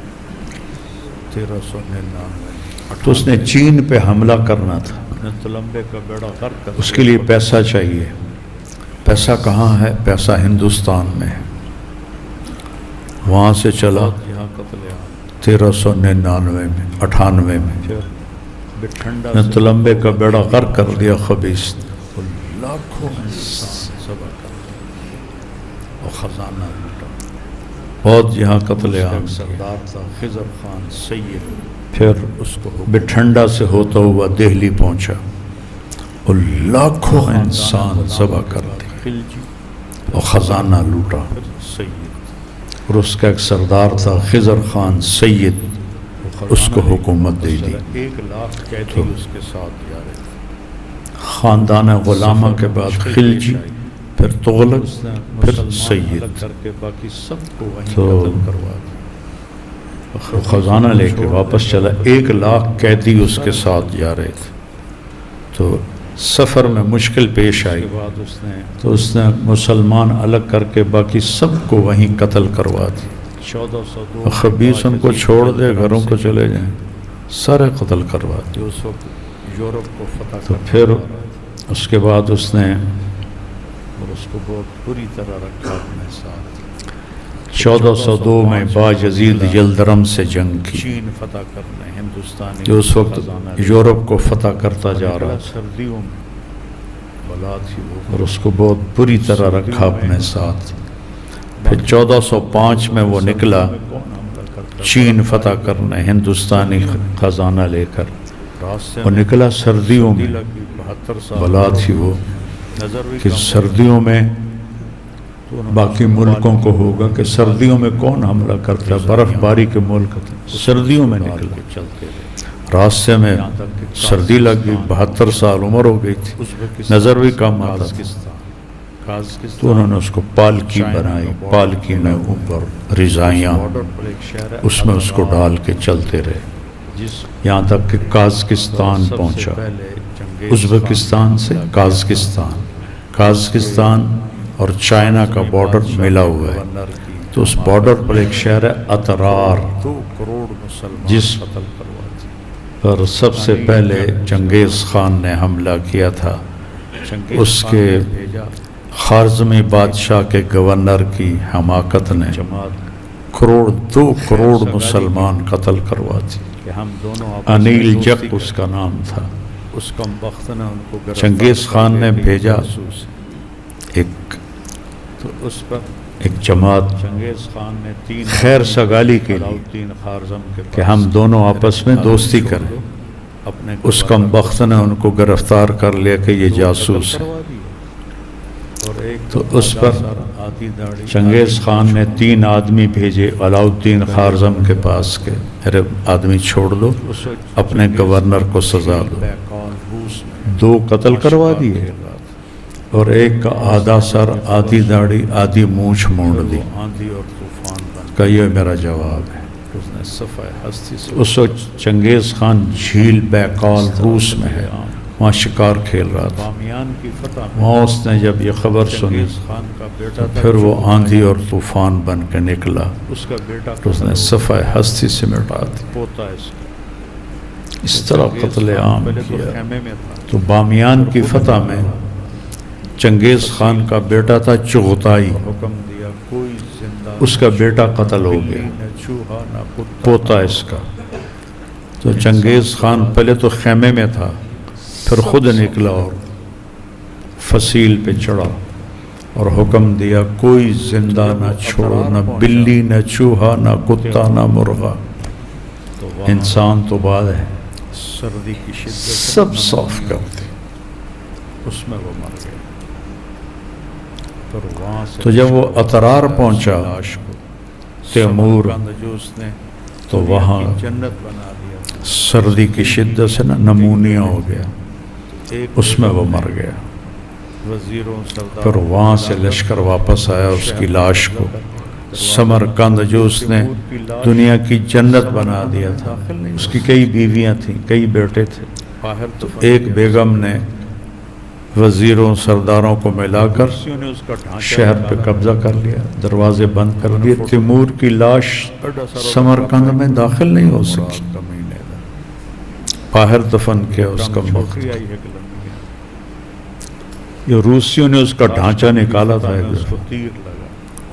Speaker 2: 1399
Speaker 1: تو اس نے چین پہ حملہ کرنا تھا.
Speaker 2: نے تلمبے کا بیڑا غرق کر
Speaker 1: اس کے لیے پیسہ چاہیے. پیسہ کہاں ہے؟ پیسہ ہندوستان میں ہے. وہاں سے چلا
Speaker 2: یہاں قتل عام.
Speaker 1: 1399 میں 98 میں
Speaker 2: پھر بٹھنڈا
Speaker 1: نے
Speaker 2: سے
Speaker 1: تلمبے کا بیڑا غرق کر دیا خبیث نے.
Speaker 2: لاکھوں انسان سبا کر اور خزانہ لوٹا.
Speaker 1: بہت یہاں قتل
Speaker 2: اس کا
Speaker 1: عام
Speaker 2: ایک
Speaker 1: کیا.
Speaker 2: سردار تھا خضر خان سید،
Speaker 1: پھر
Speaker 2: اس کو
Speaker 1: بٹھنڈا سے ہوتا ہوا دہلی پہنچا اور لاکھوں انسان ذبح کر دیے
Speaker 2: خلجی
Speaker 1: اور خزانہ لوٹا.
Speaker 2: پھر سید،
Speaker 1: اور اس کا ایک سردار تھا خضر خان سید، اس کو حکومت دے دی.
Speaker 2: 1 لاکھ قیدی اس کے ساتھ جا رہے تھے.
Speaker 1: خاندان غلامہ کے بعد خلجی، پھر تغلق،
Speaker 2: اس نے
Speaker 1: پھر
Speaker 2: مسلمان
Speaker 1: سید.
Speaker 2: الگ کر کے باقی سب کو وہیں
Speaker 1: تو
Speaker 2: قتل کروا دیا.
Speaker 1: وہ خزانہ لے کے واپس چلا. 1 لاکھ قیدی اس کے ساتھ جا رہے تھے. تو سفر میں مشکل پیش آئی
Speaker 2: اس کے بعد اس نے
Speaker 1: تو اس نے مسلمان الگ کر کے باقی سب کو وہیں قتل کروا دی.
Speaker 2: 1402
Speaker 1: خبیث ان کو چھوڑ دے، گھروں کو چلے جائیں، سارے قتل کروا دی.
Speaker 2: جو اس وقت یورپ کو فتح
Speaker 1: تو
Speaker 2: کرنے
Speaker 1: پھر
Speaker 2: جا رہا تھا،
Speaker 1: اس کے بعد اس نے
Speaker 2: اور اس کو بہت بری طرح رکھا اپنے ساتھ.
Speaker 1: 1402 میں باجزید یلدرم سے جنگ کی،
Speaker 2: چین فتح کرنے ہندوستانی
Speaker 1: جو اس وقت
Speaker 2: خزانہ لے
Speaker 1: یورپ کو فتح کرتا جا رہا
Speaker 2: نکلا.
Speaker 1: تھا،
Speaker 2: سردیوں میں بلا تھی وہ،
Speaker 1: اور اس کو بہت بری طرح رکھا اپنے ساتھ. پھر 1405 میں وہ نکلا
Speaker 2: کون حملہ کرتا تھا؟
Speaker 1: چین فتح کرنے ہندوستانی خزانہ لے کر.
Speaker 2: راستے
Speaker 1: وہ
Speaker 2: میں
Speaker 1: نکلا سردیوں
Speaker 2: سردی
Speaker 1: میں،
Speaker 2: لگی 72 سال
Speaker 1: بلا تھی وہ
Speaker 2: نظر بھی
Speaker 1: کہ
Speaker 2: کم
Speaker 1: سردیوں میں
Speaker 2: تو انہوں نے
Speaker 1: باقی ملکوں کو ہوگا کہ سردیوں میں کون حملہ کرتا ہے، برف باری کے ملک سردیوں میں
Speaker 2: ڈال
Speaker 1: نکلا.
Speaker 2: کے چلتے رہے.
Speaker 1: راستے میں
Speaker 2: یہاں تک کہ
Speaker 1: سردی لگ گئی، 72 سال عمر ہو گئی تھی،
Speaker 2: ازبکستان
Speaker 1: نظر بھی کم آتا تھا.
Speaker 2: قازقستان
Speaker 1: تو انہوں نے اس کو پالکی بنائی، پالکی میں اوپر رضائیاں،
Speaker 2: بارڈر پر ایک شہر ہے
Speaker 1: اس میں اس کو ڈال کے چلتے رہے
Speaker 2: جس
Speaker 1: یہاں تک کہ قازقستان
Speaker 2: سب سے
Speaker 1: پہنچا.
Speaker 2: پہلے چنگیز
Speaker 1: ازبکستان سے قازقستان، قازقستان اور چائنا کا بارڈر ملا ہوا ہے.
Speaker 2: گورنر کی
Speaker 1: تو اس بارڈر پر ایک شہر ہے اترار،
Speaker 2: 2 کروڑ مسلمان
Speaker 1: جس
Speaker 2: قتل کروا دیے.
Speaker 1: پر سب سے پہلے چنگیز خان نے حملہ کیا تھا.
Speaker 2: چنگیز
Speaker 1: اس
Speaker 2: خان
Speaker 1: کے
Speaker 2: نے بھیجا
Speaker 1: خارزمی بادشاہ کے گورنر کی حماقت نے
Speaker 2: جماعت
Speaker 1: 2 کروڑ مسلمان قتل کروا دی.
Speaker 2: کہ ہم دونوں آپس
Speaker 1: انیل
Speaker 2: میں دوستی
Speaker 1: جک
Speaker 2: کریں.
Speaker 1: اس کا نام تھا.
Speaker 2: اس کم بخت نے ان کو گرفتار
Speaker 1: چنگیز خان نے
Speaker 2: کر کے
Speaker 1: بھیجا
Speaker 2: جاسوس.
Speaker 1: ایک
Speaker 2: تو اس پر
Speaker 1: جماعت
Speaker 2: چنگیز خان نے 3
Speaker 1: خیر سگالی کے لیے
Speaker 2: علاؤالدین خارزم کے
Speaker 1: کہ
Speaker 2: پاس
Speaker 1: ہم دونوں آپس میں دوستی کریں.
Speaker 2: اپنے
Speaker 1: اس کم بخت نے ان کو گرفتار کر لیا کہ یہ جاسوس ہے.
Speaker 2: اور ایک
Speaker 1: تو اس پر
Speaker 2: آدھی داڑھی
Speaker 1: چنگیز خان نے 3 آدمی بھیجے علاؤالدین خارزم کے پاس کے ارے آدمی چھوڑ دو،
Speaker 2: اس وقت
Speaker 1: اپنے گورنر کو سزا دو.
Speaker 2: بیکال روس میں
Speaker 1: 2 قتل کروا دیے
Speaker 2: کھیل رہا تھا.
Speaker 1: اور ایک کا آدھا سر، آدھی داڑھی، آدھی مونچھ مونڈ دی.
Speaker 2: وہ آندھی اور طوفان بن
Speaker 1: کہ یہ میرا جواب ہے.
Speaker 2: اس نے صفحہ ہستی سے
Speaker 1: اس وقت چنگیز خان جھیل بیکال روس میں ہے، وہاں شکار کھیل رہا تھا.
Speaker 2: بامیان کی فتح میں
Speaker 1: وہاں اس نے جب یہ خبر سنی
Speaker 2: چنگیز خان کا بیٹا تھا،
Speaker 1: پھر وہ آندھی اور طوفان بن کے نکلا
Speaker 2: اس کا بیٹا
Speaker 1: تو اس نے صفحہ ہستی سے مٹا دی.
Speaker 2: پوتا ہے اس کا.
Speaker 1: اس طرح
Speaker 2: چنگیز
Speaker 1: قتل
Speaker 2: خان
Speaker 1: عام
Speaker 2: پہلے تو
Speaker 1: کیا.
Speaker 2: خیمے میں تھا.
Speaker 1: تو بامیان کی فتح میں چنگیز خان کا بیٹا تھا چغتائی،
Speaker 2: حکم دیا کوئی زندہ
Speaker 1: اس کا بیٹا قتل ہو گیا،
Speaker 2: نہ چوہا نہ کتا
Speaker 1: پوتا اس کا۔ تو چنگیز خان پہلے تو خیمے میں تھا، پھر خود نکلا اور فصیل پہ چڑھا اور حکم دیا کوئی زندہ نہ چھوڑو، نہ بلی نہ چوہا نہ کتا نہ مرغا،
Speaker 2: تو وہاں
Speaker 1: انسان تو بعد ہے،
Speaker 2: سردی کی شدت سے
Speaker 1: سب صاف کرتے۔
Speaker 2: اس میں وہ مر گیا۔ پھر وہاں سے
Speaker 1: تو جب وہ اطرار پہنچا
Speaker 2: لاش کو
Speaker 1: تیمور،
Speaker 2: سمرقند نے
Speaker 1: تو وہاں
Speaker 2: جنت بنا دیا تھا۔
Speaker 1: سردی کی شدت سے نا نمونیا ہو گیا،
Speaker 2: ایک
Speaker 1: اس میں وہ مر گیا۔
Speaker 2: وزیروں سردار
Speaker 1: پھر وہاں سے لشکر واپس آیا، اس کی لاش کو سمرقند جو اس نے دنیا کی جنت بنا دیا تھا، اس کی کئی بیویاں تھیں، کئی بیٹے تھے،
Speaker 2: باہر
Speaker 1: تو ایک بیگم نے وزیروں سرداروں کو ملا کر
Speaker 2: نے اس کا ڈھانچہ
Speaker 1: شہر پہ قبضہ کر لیا، دروازے بند کر دیے، تیمور کی لاش سمرقند میں داخل نہیں ہو سکی،
Speaker 2: کمینے دا
Speaker 1: باہر دفن کیا اس کا مقت۔
Speaker 2: چھوٹی آئی ہے کہ لمبی ہے۔
Speaker 1: یہ روسیوں نے اس کا ڈھانچہ نکالا تھا،
Speaker 2: اس کو تیر لگا،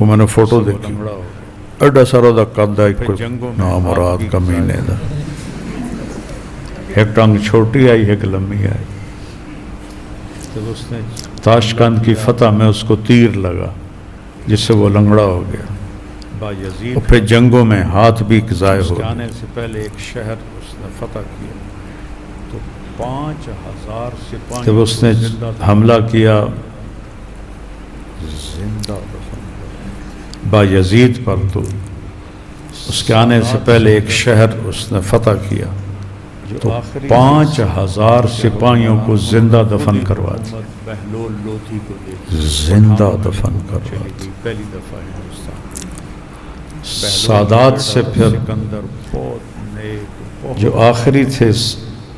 Speaker 1: وہ میں نے فوٹو دیکھی،
Speaker 2: لنگڑا ہو گیا۔
Speaker 1: ایڈا سارا دا قد ہے، کوئی
Speaker 2: جنگوں میں
Speaker 1: نامراد کمینے دا، ایک ٹانگ چھوٹی آئی ایک لمبی آئی۔
Speaker 2: جب اس نے
Speaker 1: تاشقند کی فتح میں اس کو تیر لگا جس سے وہ لنگڑا ہو گیا،
Speaker 2: بایزید
Speaker 1: اور پھر جنگوں میں ہاتھ بھی ضائع
Speaker 2: اس
Speaker 1: ہو
Speaker 2: کے
Speaker 1: گیا۔
Speaker 2: آنے سے پہلے ایک شہر اس نے فتح کیا، تو 5000 سپاہی
Speaker 1: جب اس نے حملہ کیا
Speaker 2: زندہ دفن کیا۔
Speaker 1: بایزید پر، تو اس کے آنے سے پہلے ایک شہر اس نے فتح کیا، تو 5000 سپاہیوں کو زندہ دفن کروا دیا،
Speaker 2: بہلول لودھی کو دے دی،
Speaker 1: زندہ دفن کروا
Speaker 2: چلی
Speaker 1: دیا۔
Speaker 2: گئی پہلی دفعہ ہندوستان۔
Speaker 1: سادات سے پھر
Speaker 2: سکندر بہت نیک، بہت
Speaker 1: جو آخری تھے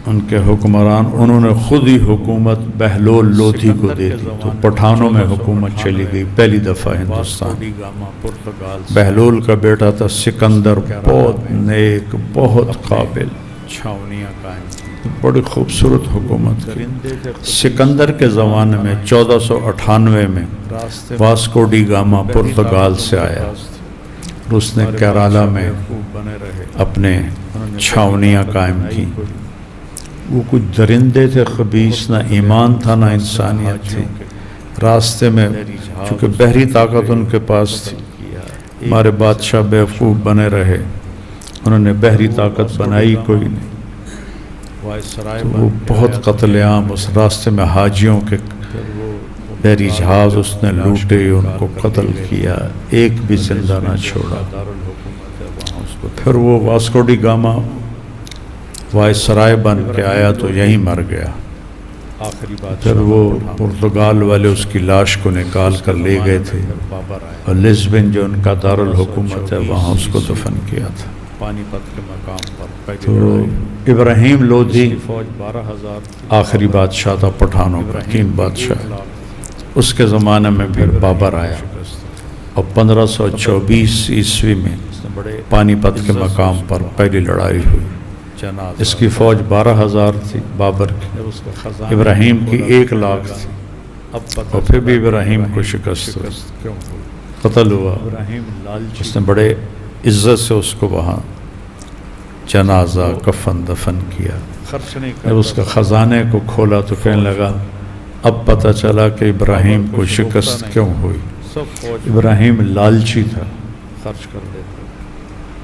Speaker 1: ان کے حکمران، انہوں نے خود ہی حکومت بہلول لودھی کو دے دی، تو پٹھانوں میں حکومت چلی گئی پہلی دفعہ Hindustan.
Speaker 2: Vasco da Gama Portugal سے
Speaker 1: بہلول کا بیٹا تھا سکندر، بہت نیک، بہت قابل،
Speaker 2: چھاونیاں قائم کی،
Speaker 1: بڑی خوبصورت حکومت کی۔
Speaker 2: درندے تھے
Speaker 1: سکندر کے زمانے میں 1498 میں
Speaker 2: راستے
Speaker 1: واسکو ڈی گاما پرتگال سے آیا، اور اس نے کیرالا میں
Speaker 2: بنے رہے،
Speaker 1: اپنے چھاونیاں قائم کی۔ وہ کچھ درندے تھے خبیث، نہ ایمان تھا نہ انسانیت تھی۔ راستے میں چونکہ بحری طاقت ان کے پاس تھی، ہمارے بادشاہ بیوقوف بنے رہے، انہوں نے بحری طاقت بنائی کوئی نہیں،
Speaker 2: وائسرائے
Speaker 1: تو وہ بہت قتل عام اس راستے میں حاجیوں کے بحری جہاز اس نے لوٹے، ان کو قتل کیا، ایک بھی زندہ نہ چھوڑا۔
Speaker 2: دارالحکومت ہے وہاں، اس کو
Speaker 1: پھر وہ واسکو ڈی گاما وائسرائے بن کے آیا تو یہیں مر گیا۔
Speaker 2: آخری بات
Speaker 1: پھر وہ پرتگال والے اس کی لاش کو نکال کر لے گئے تھے،
Speaker 2: بابر آئے،
Speaker 1: اور لزبن جو ان کا دارالحکومت ہے وہاں اس کو دفن کیا تھا۔
Speaker 2: پانی پت کے مقام پر پہلی
Speaker 1: تو
Speaker 2: لڑائی،
Speaker 1: ابراہیم لودھی
Speaker 2: کی فوج 12000 تھی،
Speaker 1: آخری بادشاہ تھا پٹھانوں کا، 3 بادشاہ۔ اس کے زمانے میں پھر بابر آیا، اور 1524 عیسوی میں
Speaker 2: اس نے بڑے
Speaker 1: پانی پت کے مقام پر پہلی لڑائی ہوئی۔
Speaker 2: جنازہ،
Speaker 1: اس کی فوج 12000 تھی بابر کی،
Speaker 2: جب اس کا خزانہ
Speaker 1: ابراہیم کی 1 لاکھ تھی،
Speaker 2: اب پتہ
Speaker 1: اور پھر بھی ابراہیم کو شکست ہوئی،
Speaker 2: کیوں ہوئی؟
Speaker 1: قتل ہوا۔
Speaker 2: ابراہیم لالچی،
Speaker 1: اس نے بڑے عزت سے اس کو وہاں جنازہ کفن دفن کیا۔
Speaker 2: خرچ نہیں
Speaker 1: جب اس کا خزانے کو کھولا تو کہنے لگا اب پتہ چلا کہ ابراہیم کو شکست کیوں ہوئی۔
Speaker 2: سب فوج
Speaker 1: ابراہیم لالچی تھا،
Speaker 2: خرچ کر دیتے،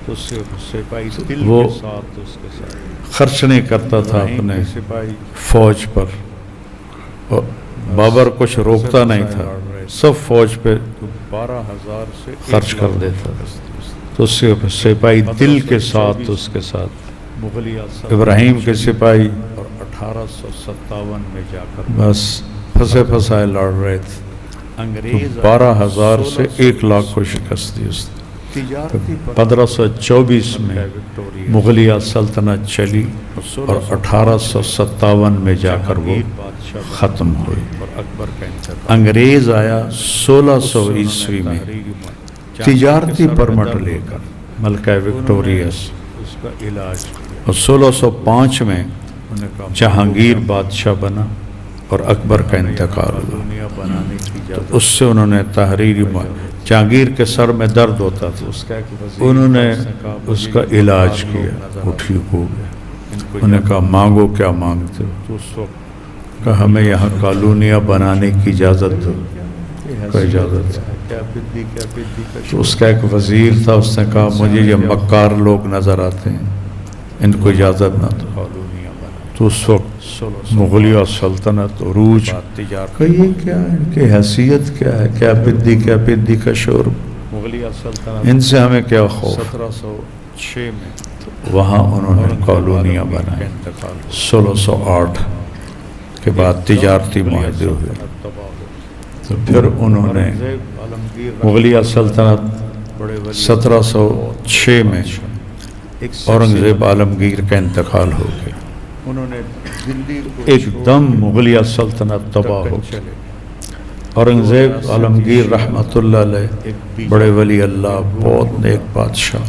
Speaker 2: تو اس سے سپاہی دل
Speaker 1: وہ
Speaker 2: کے ساتھ اس کے ساتھ
Speaker 1: خرچ نہیں کرتا تھا
Speaker 2: ابراہیم
Speaker 1: اپنے
Speaker 2: کے سپاہی
Speaker 1: فوج پر، اور بابر کچھ روکتا نہیں تھا، سب فوج پہ
Speaker 2: 12000 سے
Speaker 1: خرچ کر دیتا، تو اس کے سپاہی دل کے ساتھ اس کے ساتھ،
Speaker 2: مغلیہ
Speaker 1: ابراہیم کے سپاہی
Speaker 2: اور 1857 میں جا کر
Speaker 1: بس پھنسے پھنسائے لڑ رہے تھے،
Speaker 2: انگریز
Speaker 1: 12,000 سے 1 لاکھ کو شکست دی اس نے۔
Speaker 2: تجارتی
Speaker 1: 1524 میں
Speaker 2: وکٹوریہ
Speaker 1: مغلیہ سلطنت چلی، اور 1857 میں جا کر وہ
Speaker 2: بادشاہ
Speaker 1: ختم ہوئی۔
Speaker 2: اور اکبر کا انتقال
Speaker 1: انگریز آیا 1600 عیسوی میں تجارتی پرمٹ لے کر، ملکہ وکٹوریس،
Speaker 2: اس کا علاج کیا،
Speaker 1: اور 1605 میں
Speaker 2: انہوں نے کہا
Speaker 1: جہانگیر بادشاہ بنا، اور اکبر کا انتقال ہوا
Speaker 2: دنیا بنانے کی اجازت
Speaker 1: اس سے انہوں نے تحریری جہانگیر کے سر میں درد ہوتا تھا
Speaker 2: اس کا ایک وزیر
Speaker 1: انہوں نے
Speaker 2: کہا
Speaker 1: اس کا علاج کیا وہ ٹھیک ہو گیا انہوں نے کہا مانگو کیا مانگتے ہو
Speaker 2: تو اس وقت
Speaker 1: کہا ہمیں یہاں کالونیاں بنانے کی اجازت دو کا اجازت ہے
Speaker 2: کیا بدی
Speaker 1: تو اس کا ایک وزیر تھا اس نے کہا مجھے یہ مکار لوگ نظر آتے ہیں ان کو اجازت نہ دو
Speaker 2: کالونیاں بنا
Speaker 1: تو اس وقت مغلیہ سلطنت عروج
Speaker 2: تجارت
Speaker 1: کہ یہ کیا ہے ان کی حیثیت کیا ہے کیا پدی کا شور
Speaker 2: مغلیہ سلطنت
Speaker 1: ان سے ہمیں کیا خوف
Speaker 2: 1706 میں
Speaker 1: وہاں انہوں نے کالونیاں بنائیں 1608 کے بعد تجارتی معاہدے ہوئے تو پھر انہوں نے مغلیہ سلطنت 1706 میں اورنگزیب عالمگیر کا انتقال ہو گیا
Speaker 2: انہوں نے دلی کو
Speaker 1: ایک دم مغلیہ سلطنت تباہ ہو گئی اورنگزیب عالمگیر رحمۃ اللہ علیہ بڑے ولی اللہ بہت نیک بادشاہ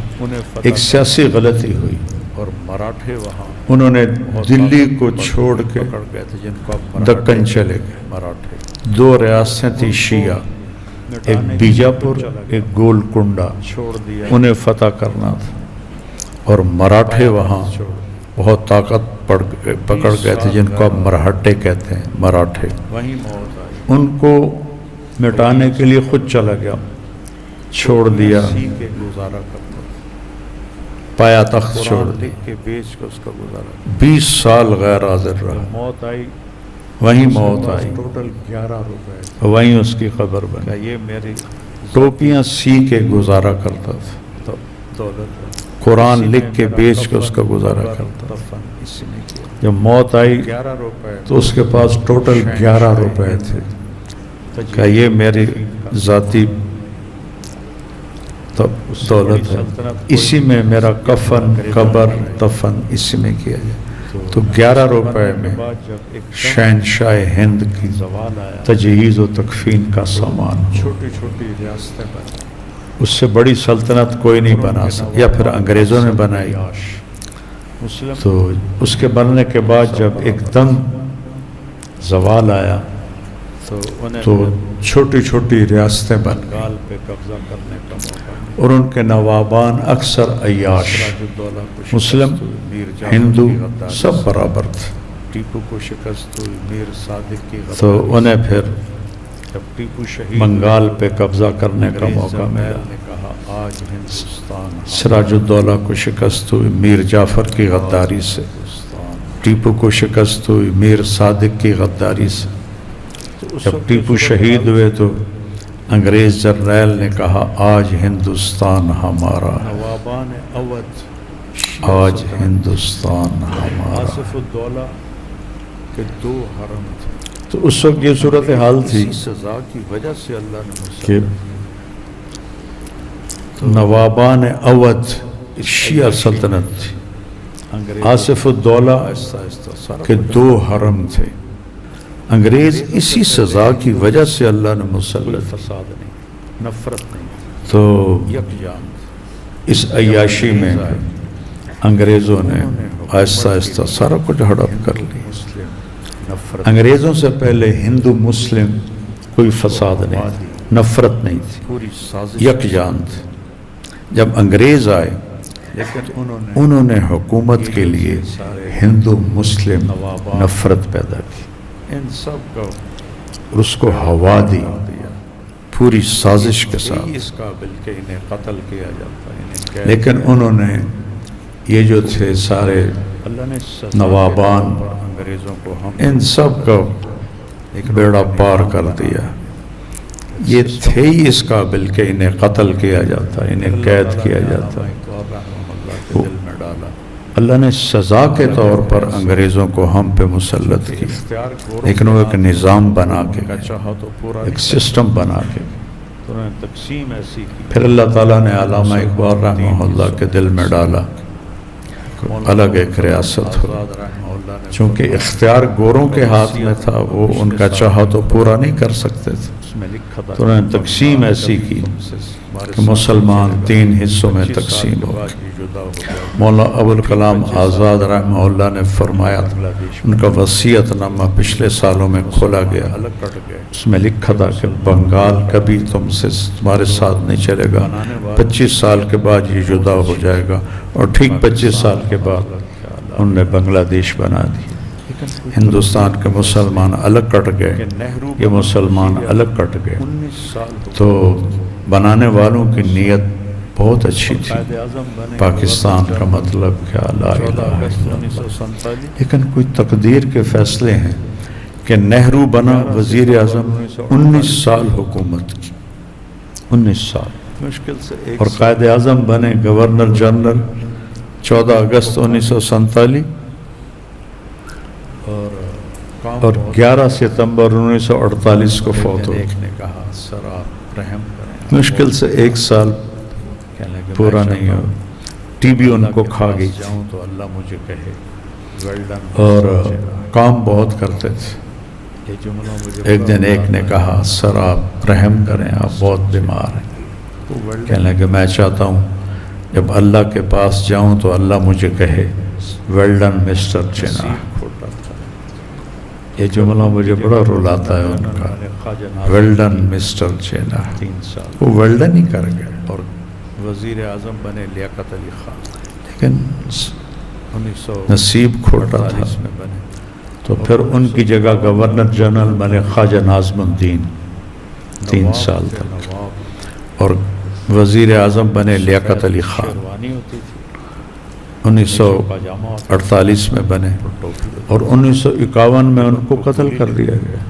Speaker 1: ایک سیاسی غلطی ہوئی
Speaker 2: اور مراٹھے وہاں
Speaker 1: انہوں نے دلی کو چھوڑ کے
Speaker 2: پکڑ گئے تھے جن کو اب
Speaker 1: دکن چلے گئے
Speaker 2: مراٹھے
Speaker 1: 2 ریاستیں تھی شیعہ ایک بیجاپور ایک گولکنڈا
Speaker 2: چھوڑ دیا
Speaker 1: انہیں فتح کرنا تھا اور مراٹھے وہاں بہت طاقت پکڑ گئے تھے جن کو اب مرہٹے کہتے ہیں مراٹھے
Speaker 2: وہیں موت آئی
Speaker 1: ان کو مٹانے کے لیے خود چلا گیا چھوڑ دیا
Speaker 2: سی کے گزارا کرتا
Speaker 1: پایا تخت چھوڑ
Speaker 2: قرآن
Speaker 1: دی
Speaker 2: لکھ کے بیچ کے اس کا گزارا
Speaker 1: 20 سال غیر حاضر رہا
Speaker 2: موت آئی
Speaker 1: وہیں موت آئی
Speaker 2: ٹوٹل 11 روپے
Speaker 1: وہیں اس کی خبر
Speaker 2: کیا
Speaker 1: بنی
Speaker 2: یہ میری
Speaker 1: ٹوپیاں سی کے گزارا کرتا تھا
Speaker 2: دولت
Speaker 1: قرآن لکھ کے بیچ کے اس کا گزارا کرتا تھا
Speaker 2: دفن اسی نے کیا
Speaker 1: جب موت آئی
Speaker 2: 11 روپے
Speaker 1: تو اس کے پاس ٹوٹل 11 روپے تھے کہ یہ میری ذاتی دولت ہے اسی میں میرا کفن قبر دفن اسی میں کیا جائے تو 11 روپے میں
Speaker 2: جب ایک
Speaker 1: شہنشاہ ہند کی
Speaker 2: زوال آیا
Speaker 1: تجہیز و تکفین کا سامان ہو
Speaker 2: چھوٹی چھوٹی ریاستیں بنی
Speaker 1: اس سے بڑی سلطنت کوئی نہیں بنا سکتا یا پھر انگریزوں نے بنائی
Speaker 2: مسلم
Speaker 1: تو اس کے بننے کے بعد جب ایک دم زوال آیا
Speaker 2: تو انہیں
Speaker 1: تو چھوٹی چھوٹی ریاستیں بن گئیں
Speaker 2: بنگال پہ قبضہ کرنے کا موقع ملا
Speaker 1: اور ان کے نوابان اکثر عیاش
Speaker 2: سراج الدولہ کو شکست
Speaker 1: مسلم
Speaker 2: ہوئی، میر جعفر
Speaker 1: ہندو
Speaker 2: کی غداری
Speaker 1: سب
Speaker 2: سے،
Speaker 1: برابر تھے
Speaker 2: ٹیپو کو شکست ہوئی میر صادق کی
Speaker 1: تو
Speaker 2: غداری
Speaker 1: انہیں پھر
Speaker 2: سے، جب ٹیپو شہید
Speaker 1: بنگال پہ قبضہ کرنے کا
Speaker 2: انگریز
Speaker 1: موقع ملا
Speaker 2: جرنیل نے کہا آج ہندوستان
Speaker 1: سراج الدولہ کو شکست ہوئی میر جعفر کی غداری سے ٹیپو کو شکست ہوئی میر صادق کی غداری سے جب ٹیپو شہید ہوئے تو انگریز جرنیل نے کہا آج ہندوستان ہمارا ہے
Speaker 2: نوابان اودھ
Speaker 1: آج ہندوستان ہمارا
Speaker 2: آصف الدولہ کے 2 حرم تھے
Speaker 1: تو اس وقت یہ صورتحال تھی
Speaker 2: اسی سزا کی وجہ سے اللہ نے
Speaker 1: کہ
Speaker 2: مسلم
Speaker 1: نوابان اودھ شیعہ سلطنت تھی
Speaker 2: انگریز
Speaker 1: آصف الدولہ
Speaker 2: آہستہ آہستہ سارا
Speaker 1: کے 2 حرم تھے انگریز اسی سزا کی وجہ سے اللہ نے مسلط
Speaker 2: فساد نہیں نفرت نہیں
Speaker 1: تو
Speaker 2: یکجان
Speaker 1: اس عیاشی میں انگریزوں نے آہستہ آہستہ سارا کچھ ہڑپ کر لی
Speaker 2: مسلم نفرت
Speaker 1: انگریزوں سے پہلے ہندو مسلم کوئی فساد نہیں نفرت نہیں تھی
Speaker 2: پوری سازش
Speaker 1: یکجان تھی جب انگریز آئے
Speaker 2: لیکن
Speaker 1: انہوں نے حکومت کے لیے ہندو مسلم نفرت پیدا کی
Speaker 2: ان سب کو
Speaker 1: اور اس کو ہوا دی پوری سازش کے ساتھ
Speaker 2: اس قابل کہ انہیں قتل کیا جاتا ہے انہیں قید
Speaker 1: لیکن انہوں نے یہ جو تھے سارے
Speaker 2: اللہ نے سزا
Speaker 1: نوابان
Speaker 2: کے طور پر انگریزوں کو ہم
Speaker 1: ان سب کا بیڑا پار کر دیا یہ تھے ہی اس قابل کہ انہیں قتل کیا جاتا انہیں قید کیا جاتا
Speaker 2: اللہ کے دل میں ڈالا
Speaker 1: اللہ نے سزا کے طور پر انگریزوں کو ہم پہ مسلط کی
Speaker 2: اختیار کو
Speaker 1: لیکن وہ ایک نظام بنا کے
Speaker 2: کا چاہا تو پورا
Speaker 1: ایک سسٹم بنا کے
Speaker 2: تو انہوں نے تقسیم ایسی کی
Speaker 1: پھر اللہ تعالیٰ نے علامہ اقبال رحمہ اللہ کے دل میں ڈالا الگ ایک ریاست ہو
Speaker 2: آزاد رحمہ اللہ نے
Speaker 1: چونکہ اختیار گوروں کے ہاتھ میں تھا وہ ان کا چاہا تو پورا نہیں کر سکتے تھے
Speaker 2: اس میں لکھا تھا
Speaker 1: تو انہوں نے تقسیم ایسی کی کہ مسلمان 3 حصوں میں تقسیم ہو گئے۔ مولانا ابوالکلام آزاد رحمہ اللہ نے فرمایا، ان کا وصیت نامہ پچھلے سالوں میں کھولا گیا، اس میں لکھا تھا کہ بنگال کبھی تمہارے ساتھ نہیں چلے گا، 25 سال کے بعد یہ جدا ہو جائے گا، اور ٹھیک 25 سال کے بعد انہوں نے بنگلہ دیش بنا دی۔ ہندوستان کے مسلمان الگ کٹ گئے، یہ مسلمان الگ کٹ گئے، تو بنانے والوں کی نیت بہت اچھی تھی، پاکستان کا مطلب کیا، لا الہ الا اللہ، لیکن کوئی تقدیر کے فیصلے ہیں کہ نہرو بنا وزیر اعظم، 19 سال حکومت کی، 19 سال، اور قائد اعظم بنے گورنر جنرل 14 اگست 1947 اور 11 ستمبر 1948 کو فوت ہو گئے۔ مشکل سے 1 سال پورا نہیں ہو، ٹی بی ان کو کھا گئی اور کام بہت کرتے تھے۔ ایک دن ایک نے کہا، سر آپ رحم کریں، آپ بہت بیمار ہیں۔ کہنے لگے میں چاہتا ہوں جب اللہ کے پاس جاؤں تو اللہ مجھے کہے ویل ڈن مسٹر جناح۔ یہ جملہ مجھے بڑا رلاتا ہے ان کا، ویل ڈن مسٹر جناح، وہ ویل ڈن ہی کر گئے، اور
Speaker 2: وزیر اعظم بنے لیاقت علی خان،
Speaker 1: لیکن نصیب کھوٹا تھا، تو پھر ان کی جگہ گورنر جنرل بنے خواجہ ناظم الدین 3 سال تک، اور وزیر اعظم بنے لیاقت علی خان 1948 میں بنے، اور 1951 میں ان کو قتل کر دیا گیا۔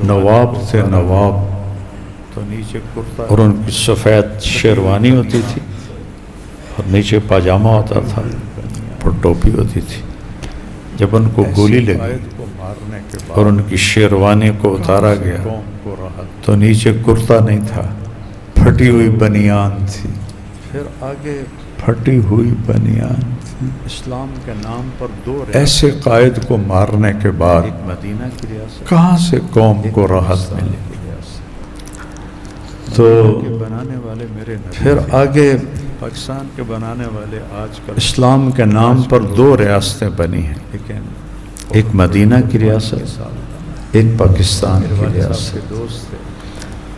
Speaker 1: نواب تھے نواب، اور ان کی سفید شیروانی ہوتی تھی اور نیچے پاجامہ ہوتا تھا، اور ٹوپی ہوتی تھی۔ جب ان کو گولی لگی اور ان کی شیروانی کو اتارا گیا تو نیچے کرتا نہیں تھا، پھٹی ہوئی بنیان تھی،
Speaker 2: پھر آگے
Speaker 1: پھٹی ہوئی بنیان تھی۔
Speaker 2: اسلام کے نام پر 2
Speaker 1: ایسے قائد کو مارنے کے بعد
Speaker 2: ایک مدینہ کی ریاست،
Speaker 1: کہاں سے قوم کو راحت ملے؟ تو
Speaker 2: بنانے والے میرے نبی،
Speaker 1: پھر آگے
Speaker 2: پاکستان کے بنانے والے آج کل
Speaker 1: اسلام کے نام پر 2 ریاستیں بنی ہیں،
Speaker 2: لیکن
Speaker 1: ایک مدینہ کی ریاست، ایک پاکستان کی ریاست۔
Speaker 2: دوست تھے،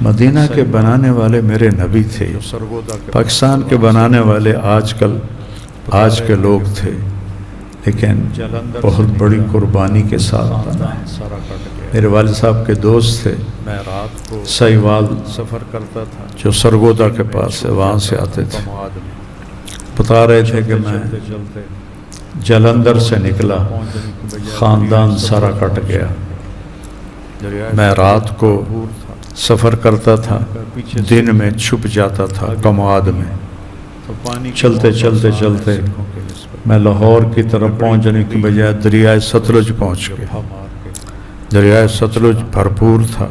Speaker 1: مدینہ کے بنانے والے میرے نبی تھے،
Speaker 2: سرگودا کے
Speaker 1: پاکستان کے بنانے والے آج کے لوگ تھے، لیکن بہت بڑی قربانی کے ساتھ بنا ہے۔
Speaker 2: سارا کٹ گیا۔
Speaker 1: میرے والد صاحب کے دوست تھے
Speaker 2: میں رات کو
Speaker 1: سائیوال،
Speaker 2: سفر کرتا تھا
Speaker 1: جو سرگودا کے پاس سے، وہاں سے آتے تھے،
Speaker 2: مواد میں
Speaker 1: بتا رہے تھے کہ میں
Speaker 2: چلتے چلتے
Speaker 1: جلندر سے نکلا، خاندان سارا کٹ گیا۔ میں رات کو سفر کرتا تھا، دن میں چھپ جاتا تھا کمواد میں۔ چلتے چلتے چلتے میں لاہور کی طرف پہنچنے کی بجائے دریائے ستلج پہنچ گیا۔ دریائے ستلج بھرپور تھا،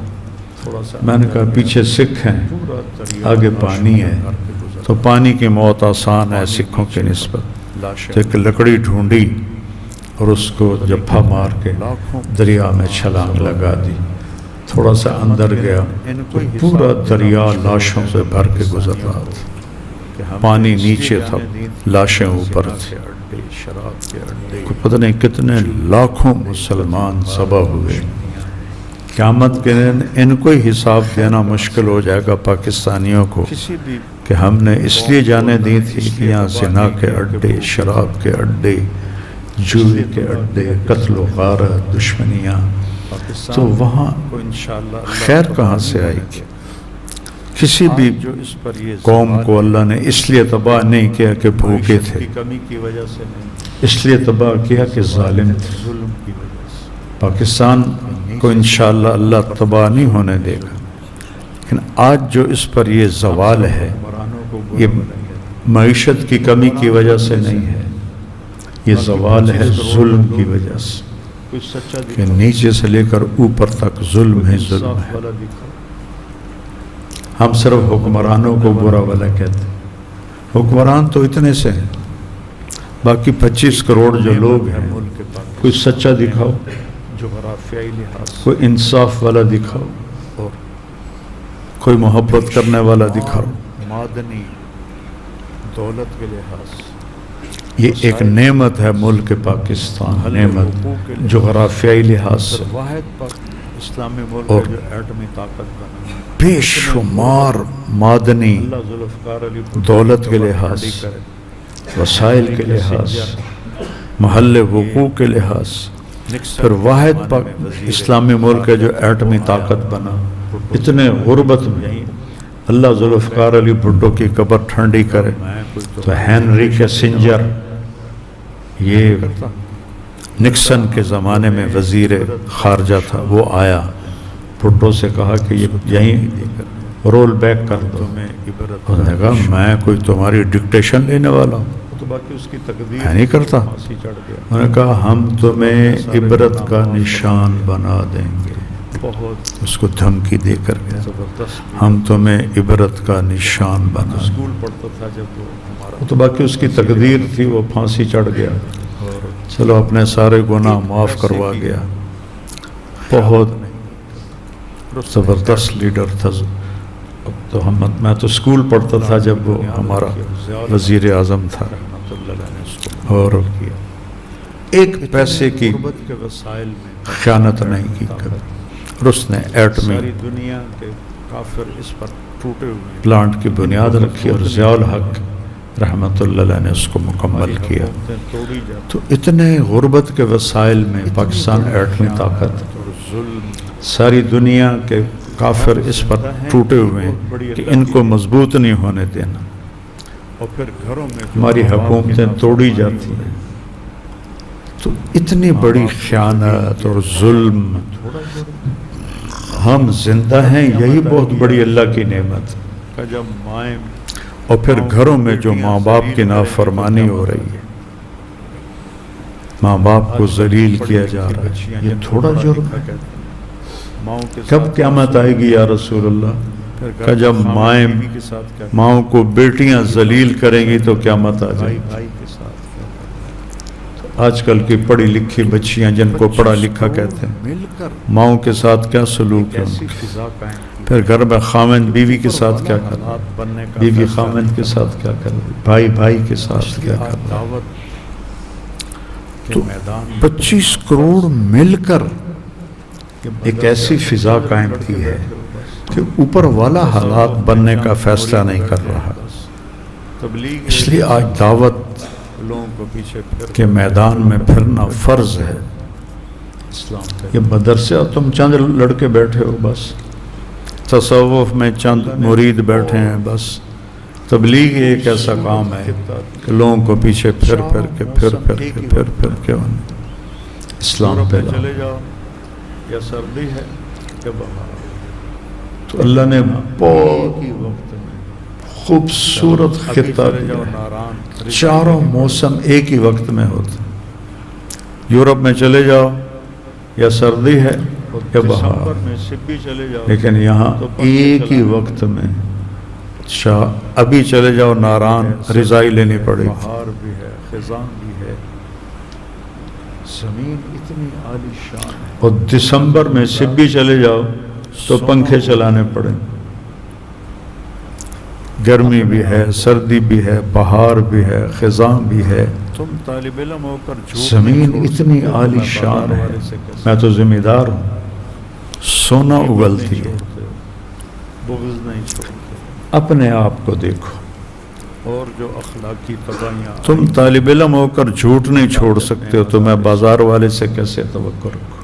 Speaker 1: میں نے کہا پیچھے سکھ ہیں، آگے پانی ہے، تو پانی کی موت آسان ہے سکھوں کی نسبت۔ تو ایک لکڑی ڈھونڈی اور اس کو جپھا مار کے دریا میں چھلانگ لگا دی۔ تھوڑا سا اندر گیا تو پورا دریا لاشوں سے بھر کے گزر رہا تھا، پانی نیچے تھا، لاشیں اوپر تھے۔ پتہ نہیں کتنے لاکھوں مسلمان ذبح ہوئے۔ قیامت کے دن ان کو ہی حساب دینا مشکل ہو جائے گا پاکستانیوں کو کہ ہم نے اس لیے جانے دی تھی کہ یہاں زنا کے اڈے، شراب کے اڈے، جوئے کے اڈے، قتل و غارت، دشمنیاں، تو وہاں خیر کہاں سے آئے گی؟ کسی بھی قوم کو اللہ نے اس لیے تباہ نہیں کیا کہ بھوکے تھے، اس لیے تباہ کیا کہ ظالم تھے۔ پاکستان کو انشاءاللہ اللہ تباہ نہیں ہونے دے گا، لیکن آج جو اس پر یہ زوال ہے، یہ معیشت کی کمی کی وجہ سے نہیں ہے، یہ زوال ہے ظلم کی وجہ سے، کہ نیچے سے لے کر اوپر تک ظلم ہے، ظلم ہے۔ ہم صرف حکمرانوں کو برا والا کہتے ہیں، حکمران تو اتنے سے ہیں، باقی 25 کروڑ جو لوگ ہیں، کوئی سچا دکھاؤ، کوئی انصاف والا دکھاؤ، کوئی محبت کرنے والا دکھاؤ.
Speaker 2: معدنی دولت کے لحاظ
Speaker 1: یہ ایک نعمت ہے ملک پاکستان، نعمت جغرافیائی لحاظ سے،
Speaker 2: واحد پر اسلامی ملک
Speaker 1: اور
Speaker 2: جو ایٹمی طاقت بنا،
Speaker 1: بے شمار معدنی
Speaker 2: اللہ ذوالفقار علی
Speaker 1: دولت کے لحاظ، وسائل کے لحاظ، محل وقوع کے لحاظ، پھر واحد پاک اسلامی ملک ہے جو ایٹمی طاقت بنا. اتنے غربت میں اللہ ذوالفقار علی بھٹو کی قبر ٹھنڈی کرے تو ہینری کیسنجر، یہ نکسن کے زمانے میں وزیر خارجہ تھا، وہ آیا بھٹو سے کہا کہ یہ یہیں رول بیک کر دو. اس نے کہا میں کوئی تمہاری ڈکٹیشن لینے والا ہوں،
Speaker 2: تو باقی اس کی تقدیر
Speaker 1: میں نہیں کرتا.
Speaker 2: پھانسی چڑھ گیا.
Speaker 1: انہوں نے کہا ہم تمہیں عبرت کا نشان بنا دیں گے،
Speaker 2: بہت
Speaker 1: اس کو دھمکی دے کر گیا،
Speaker 2: زبردست.
Speaker 1: ہم تمہیں عبرت کا نشان بنا دیں گے.
Speaker 2: اسکول پڑھتا تھا جب وہ ہمارا،
Speaker 1: تو باقی اس کی تقدیر تھی، وہ پھانسی چڑھ گیا.
Speaker 2: اور
Speaker 1: چلو اپنے سارے گناہ معاف کروا گیا. بہت زبردست لیڈر تھا. اب تو میں تو اسکول پڑھتا تھا جب وہ ہمارا وزیر اعظم تھا،
Speaker 2: رحمۃ اللہ علیہ نے اس کو
Speaker 1: اور ایک پیسے کی
Speaker 2: غربت کے وسائل میں
Speaker 1: خیانت نہیں کی کبھی. اور اس نے ایٹمی
Speaker 2: ساری دنیا کے کافر اس پر ٹوٹے ہوئے ہیں.
Speaker 1: پلانٹ کی بنیاد رکھی اور ضیاء الحق رحمۃ اللہ علیہ نے اس کو مکمل کیا.
Speaker 2: حکومتیں توڑی جاتی
Speaker 1: تو اتنے غربت کے وسائل میں پاکستان ایٹمی طاقت،
Speaker 2: اور ظلم،
Speaker 1: ساری دنیا کے کافر اس پر ٹوٹے ہوئے ہیں کہ ان کو مضبوط نہیں ہونے دینا.
Speaker 2: اور پھر گھروں میں جو
Speaker 1: ہماری
Speaker 2: ماں باپ کی
Speaker 1: حکومتیں توڑی جاتی ہیں. تو اتنی بڑی خیانت اور ظلم، ہم زندہ ہیں، یہی بہت بڑی اللہ کی نعمت.
Speaker 2: کا جب مائیں
Speaker 1: اور پھر گھروں میں جو ماں باپ کی نافرمانی ہو رہی ہے، ماں باپ کو ذلیل کیا جا رہا ہے، یہ تھوڑا جرم ہے. کب قیامت آئے گی یا رسول اللہ؟ کہ جب مائیں ماؤں کو بیٹیاں ذلیل کریں گی تو قیامت آ جائے گی.
Speaker 2: بھائی کے ساتھ
Speaker 1: آج کل کی پڑھی لکھی بچیاں جن کو پڑھا لکھا کہتے ہیں،
Speaker 2: مل کر
Speaker 1: ماؤں کے ساتھ کیا سلوک ہے،
Speaker 2: ایسی فضا قائم کی.
Speaker 1: پھر گھر میں خامند بیوی کے ساتھ کیا کر رہا ہے،
Speaker 2: حالات بننے کا
Speaker 1: بیوی
Speaker 2: فیصلہ
Speaker 1: خامند کے ساتھ کیا کر رہی ہے، بھائی بھائی کے ساتھ کیا کر رہا ہے.
Speaker 2: دعوت کے
Speaker 1: تو
Speaker 2: میدان میں
Speaker 1: 25 کروڑ مل کر ایک ایسی فضا قائم کی ہے کہ اوپر والا حالات بننے کا فیصلہ نہیں کر رہا.
Speaker 2: تبلیغ
Speaker 1: اس لیے آج دعوت
Speaker 2: لوگوں کو پیچھے پھر
Speaker 1: کے میدان میں پھرنا فرض ہے.
Speaker 2: اسلام کا
Speaker 1: یہ مدرسہ تم چند لڑکے بیٹھے ہو، بس تصوف میں چند مرید بیٹھے ہیں، بس تبلیغ ایک ایسا کام ہے کہ لوگوں کو پیچھے پھر کے اسلام
Speaker 2: یورپ
Speaker 1: پہ
Speaker 2: میں
Speaker 1: لاؤ.
Speaker 2: چلے جاؤ، یا سردی ہے یا بہار،
Speaker 1: تو اللہ نے بہت
Speaker 2: ایک ہی وقت میں
Speaker 1: خوبصورت
Speaker 2: ابھی
Speaker 1: خطہ
Speaker 2: چلے
Speaker 1: دیا
Speaker 2: جاؤ
Speaker 1: ہے.
Speaker 2: ناران،
Speaker 1: چاروں موسم ایک ہی وقت میں ہوتے. یورپ میں چلے جاؤ یا سردی ہے یا بہار،
Speaker 2: دسمبر میں سبی چلے جاؤ،
Speaker 1: لیکن یہاں
Speaker 2: تو پنکھے
Speaker 1: ایک ہی
Speaker 2: چلانے
Speaker 1: وقت میں ابھی چلے جاؤ ناران، رضائی لینی پڑے گی.
Speaker 2: بہار بھی ہے، خزاں بھی ہے. زمین اتنی عالی شان ہے.
Speaker 1: اور دسمبر میں سبی چلے جاؤ تو پنکھے چلانے پڑے. گرمی بھی ہے، سردی بھی ہے، بہار بھی ہے، خزاں بھی ہے.
Speaker 2: تم طالب علم ہو کر جھوٹ
Speaker 1: زمین
Speaker 2: نہیں چھوڑ
Speaker 1: اتنی
Speaker 2: سکتے.
Speaker 1: عالی
Speaker 2: میں
Speaker 1: شان
Speaker 2: بازار
Speaker 1: ہے.
Speaker 2: والے سے کیسے
Speaker 1: میں تو ذمہ دار ہوں. سونا اگلتی ہے.
Speaker 2: چھوڑتے، بغض نہیں چھوڑتے.
Speaker 1: اپنے آپ کو دیکھو.
Speaker 2: اور جو اخلاقی تباہیاں
Speaker 1: تم طالب علم ہو کر جھوٹ نہیں چھوڑ سکتے ہو تو میں بازار والے سے کیسے توقع رکھوں؟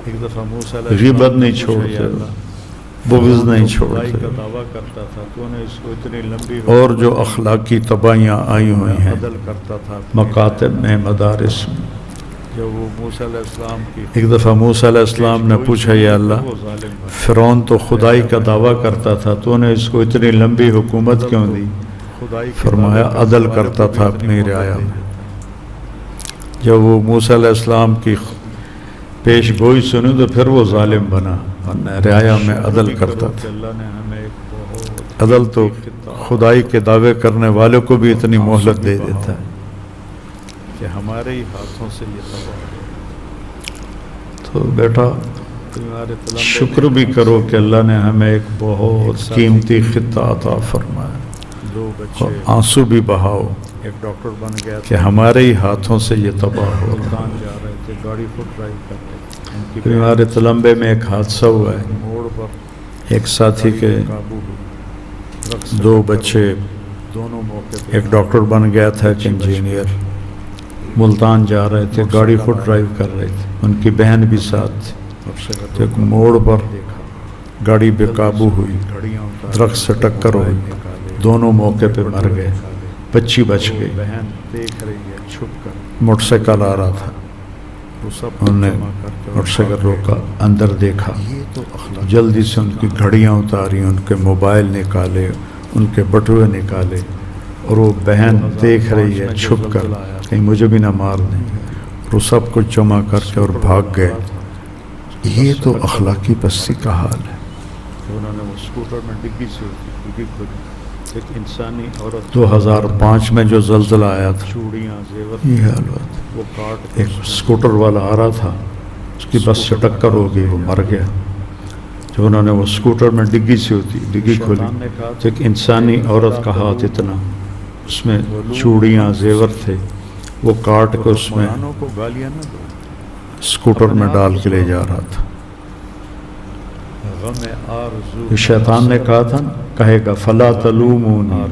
Speaker 2: ایک دفعہ موسیٰ علیہ
Speaker 1: غیبت
Speaker 2: السلام
Speaker 1: نہیں
Speaker 2: نے
Speaker 1: چھوڑتے
Speaker 2: پوچھا، یا
Speaker 1: ہو،
Speaker 2: اللہ،
Speaker 1: بغض نہیں
Speaker 2: تو خدائی
Speaker 1: چھوڑتے
Speaker 2: کا
Speaker 1: ہو.
Speaker 2: دعویٰ کرتا تھا تو نے اس کو اتنی لمبی
Speaker 1: اور جو اخلاقی تباہیاں آئی ہوئی ہیں
Speaker 2: عدل کرتا تھا اپنے
Speaker 1: مکاتب میں، مدارس میں.
Speaker 2: جب وہ موسیٰ علیہ السلام کی
Speaker 1: ایک دفعہ موسیٰ علیہ السلام نے پوچھا، یا اللہ،
Speaker 2: وہ ظالم بن
Speaker 1: فرعون تو خدائی کا دعویٰ کرتا تھا تو نے اس کو اتنی لمبی حکومت کیوں دی؟
Speaker 2: خدائی کے
Speaker 1: فرمایا
Speaker 2: دعوے
Speaker 1: عدل
Speaker 2: والے
Speaker 1: کرتا
Speaker 2: کو بھی
Speaker 1: تھا
Speaker 2: اتنی
Speaker 1: اپنی
Speaker 2: مہلت
Speaker 1: رعایا
Speaker 2: دے
Speaker 1: میں.
Speaker 2: دیتا.
Speaker 1: جب وہ موسیٰ علیہ السلام کی پیش گوئی سنی تو پھر وہ ظالم بنا، ورنہ رعایا میں عدل
Speaker 2: بھی
Speaker 1: کرتا
Speaker 2: کرو کہ
Speaker 1: تھا.
Speaker 2: اللہ نے ہمیں ایک بہت
Speaker 1: عدل تو خدائی کے دعوے کرنے والے کو بھی اتنی مہلت دے دیتا ہے.
Speaker 2: کہ ہمارے ہی ہاتھوں سے یہ تباہ ہو.
Speaker 1: تو بیٹا شکر بھی کرو کہ اللہ نے ہمیں ایک بہت قیمتی خطہ عطا فرمایا،
Speaker 2: دو
Speaker 1: اور
Speaker 2: بچے،
Speaker 1: آنسو بھی بہاؤ
Speaker 2: ایک ڈاکٹر بن گیا
Speaker 1: کہ ہمارے ہی ہاتھوں سے یہ تباہ ہو رہا
Speaker 2: ملتان جا رہے تھے، گاڑی کو ڈرائیو کر رہے تھے، ان کی
Speaker 1: ہے۔ ہمارے تلمبے میں ایک حادثہ ہوا ہے،
Speaker 2: موڑ پر
Speaker 1: ایک ساتھی
Speaker 2: گاڑی
Speaker 1: کے
Speaker 2: پہ قابو ہوئی، ٹرک سے
Speaker 1: دو
Speaker 2: ٹکر
Speaker 1: بچے،
Speaker 2: ہوئی، دونوں موقع پہ
Speaker 1: ایک ڈاکٹر بن گیا تھا، ایک انجینئر، ملتان جا رہے تھے، گاڑی خود ڈرائیو کر رہے تھے، ان کی بہن بھی ساتھ تھی، تو ایک موڑ پر گاڑی بے قابو ہوئی، درخت سے ٹکر ہوئی، دونوں موقع پہ مر گئے، بچی بچ گئی۔
Speaker 2: بہن دیکھ رہی ہے چھپ کر،
Speaker 1: موٹر سائیکل آ رہا تھا،
Speaker 2: وہ سب
Speaker 1: انہوں نے
Speaker 2: جمع کر کے
Speaker 1: موٹر سائیکل روکا، اندر دیکھا،
Speaker 2: یہ تو اخلاق
Speaker 1: جلدی سے ان کی گھڑیاں اتاری، ان کے موبائل نکالے، ان کے بٹوے نکالے، اور وہ بہن دیکھ رہی ہے چھپ کر کہیں مجھے بھی نہ مار دیں، وہ سب کچھ جمع کر کے اور بھاگ گئے۔ یہ تو اخلاقی پستی کا حال ہے۔
Speaker 2: انہوں نے وہ اسکوٹر میں ڈگی سے ڈگی کھلی، ایک انسانی عورت
Speaker 1: 2005 میں جو زلزلہ آیا تھا،
Speaker 2: چوڑیاں زیور
Speaker 1: یہ حال ہوا تھا،
Speaker 2: وہ کاٹ کے
Speaker 1: ایک اسکوٹر والا آ رہا تھا، اس کی بس سے ٹکر ہو گئی، وہ مر گیا۔ جب انہوں نے وہ اسکوٹر میں ڈگی سی ہوتی ڈگی کھولی تو ایک انسانی عورت کا ہاتھ اتنا، اس میں چوڑیاں زیور تھے، وہ کاٹ کے اس میں
Speaker 2: حکمرانوں کو گالیاں نہ دو،
Speaker 1: اسکوٹر میں ڈال کے لے جا رہا تھا۔
Speaker 2: غم آرزو
Speaker 1: یہ شیطان نے کہا تھا نا، کہے گا فلا تلومونی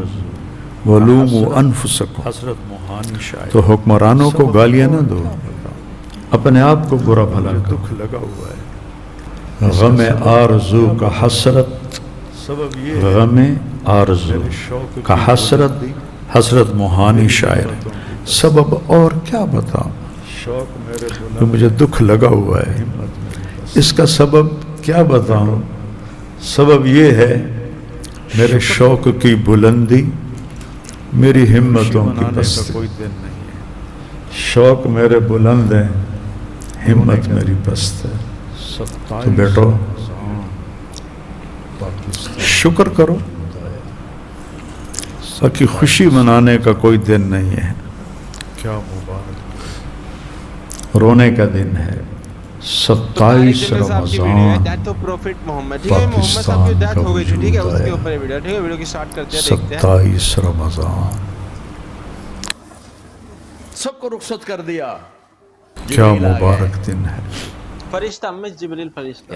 Speaker 1: ولوموا انفسکم،
Speaker 2: حضرت موہانی شاعر،
Speaker 1: تو حکمرانوں کو گالیاں نہ دو، اپنے آپ کو برا بھلا کرو۔
Speaker 2: دکھ لگا ہوا ہے،
Speaker 1: غم آرزو کا حسرت،
Speaker 2: سبب یہ ہے
Speaker 1: غم آرزو
Speaker 2: میرے شوق
Speaker 1: کا حسرت، حضرت موہانی شاعر ہے۔ سبب اور کیا بتاؤں،
Speaker 2: شوق میرے
Speaker 1: جو
Speaker 2: بلند
Speaker 1: مجھے دکھ لگا ہوا ہے،
Speaker 2: ہمت میری بس،
Speaker 1: اس کا سبب کیا بتاؤں؟ سبب یہ ہے میرے شوق کی بلندی، میری
Speaker 2: خوشی
Speaker 1: ہمتوں کی
Speaker 2: منانے کا
Speaker 1: پستی۔
Speaker 2: کوئی دن نہیں ہے،
Speaker 1: شوق میرے بلند ہے، ہمت میری پست ہے۔ تو
Speaker 2: 27
Speaker 1: بیٹو
Speaker 2: رمضان پاکستان
Speaker 1: شکر کرو، باقی خوشی منانے کا کوئی دن نہیں ہے،
Speaker 2: کیا مبارک،
Speaker 1: رونے کا دن ہے۔ 27 رمضان
Speaker 3: تو پروفٹ محمد، ٹھیک ہے، محمد صاحب کی ڈیتھ ہو گئی تھی، ٹھیک ہے، اس کے اوپر ویڈیو، ٹھیک ہے، ویڈیو کی سٹارٹ کرتے ہیں، دیکھتے ہیں۔
Speaker 1: 27 رمضان
Speaker 2: سب کو رخصت کر دیا،
Speaker 1: کیا مبارک دن ہے۔
Speaker 3: فرشتہ، مس جبریل فرشتہ۔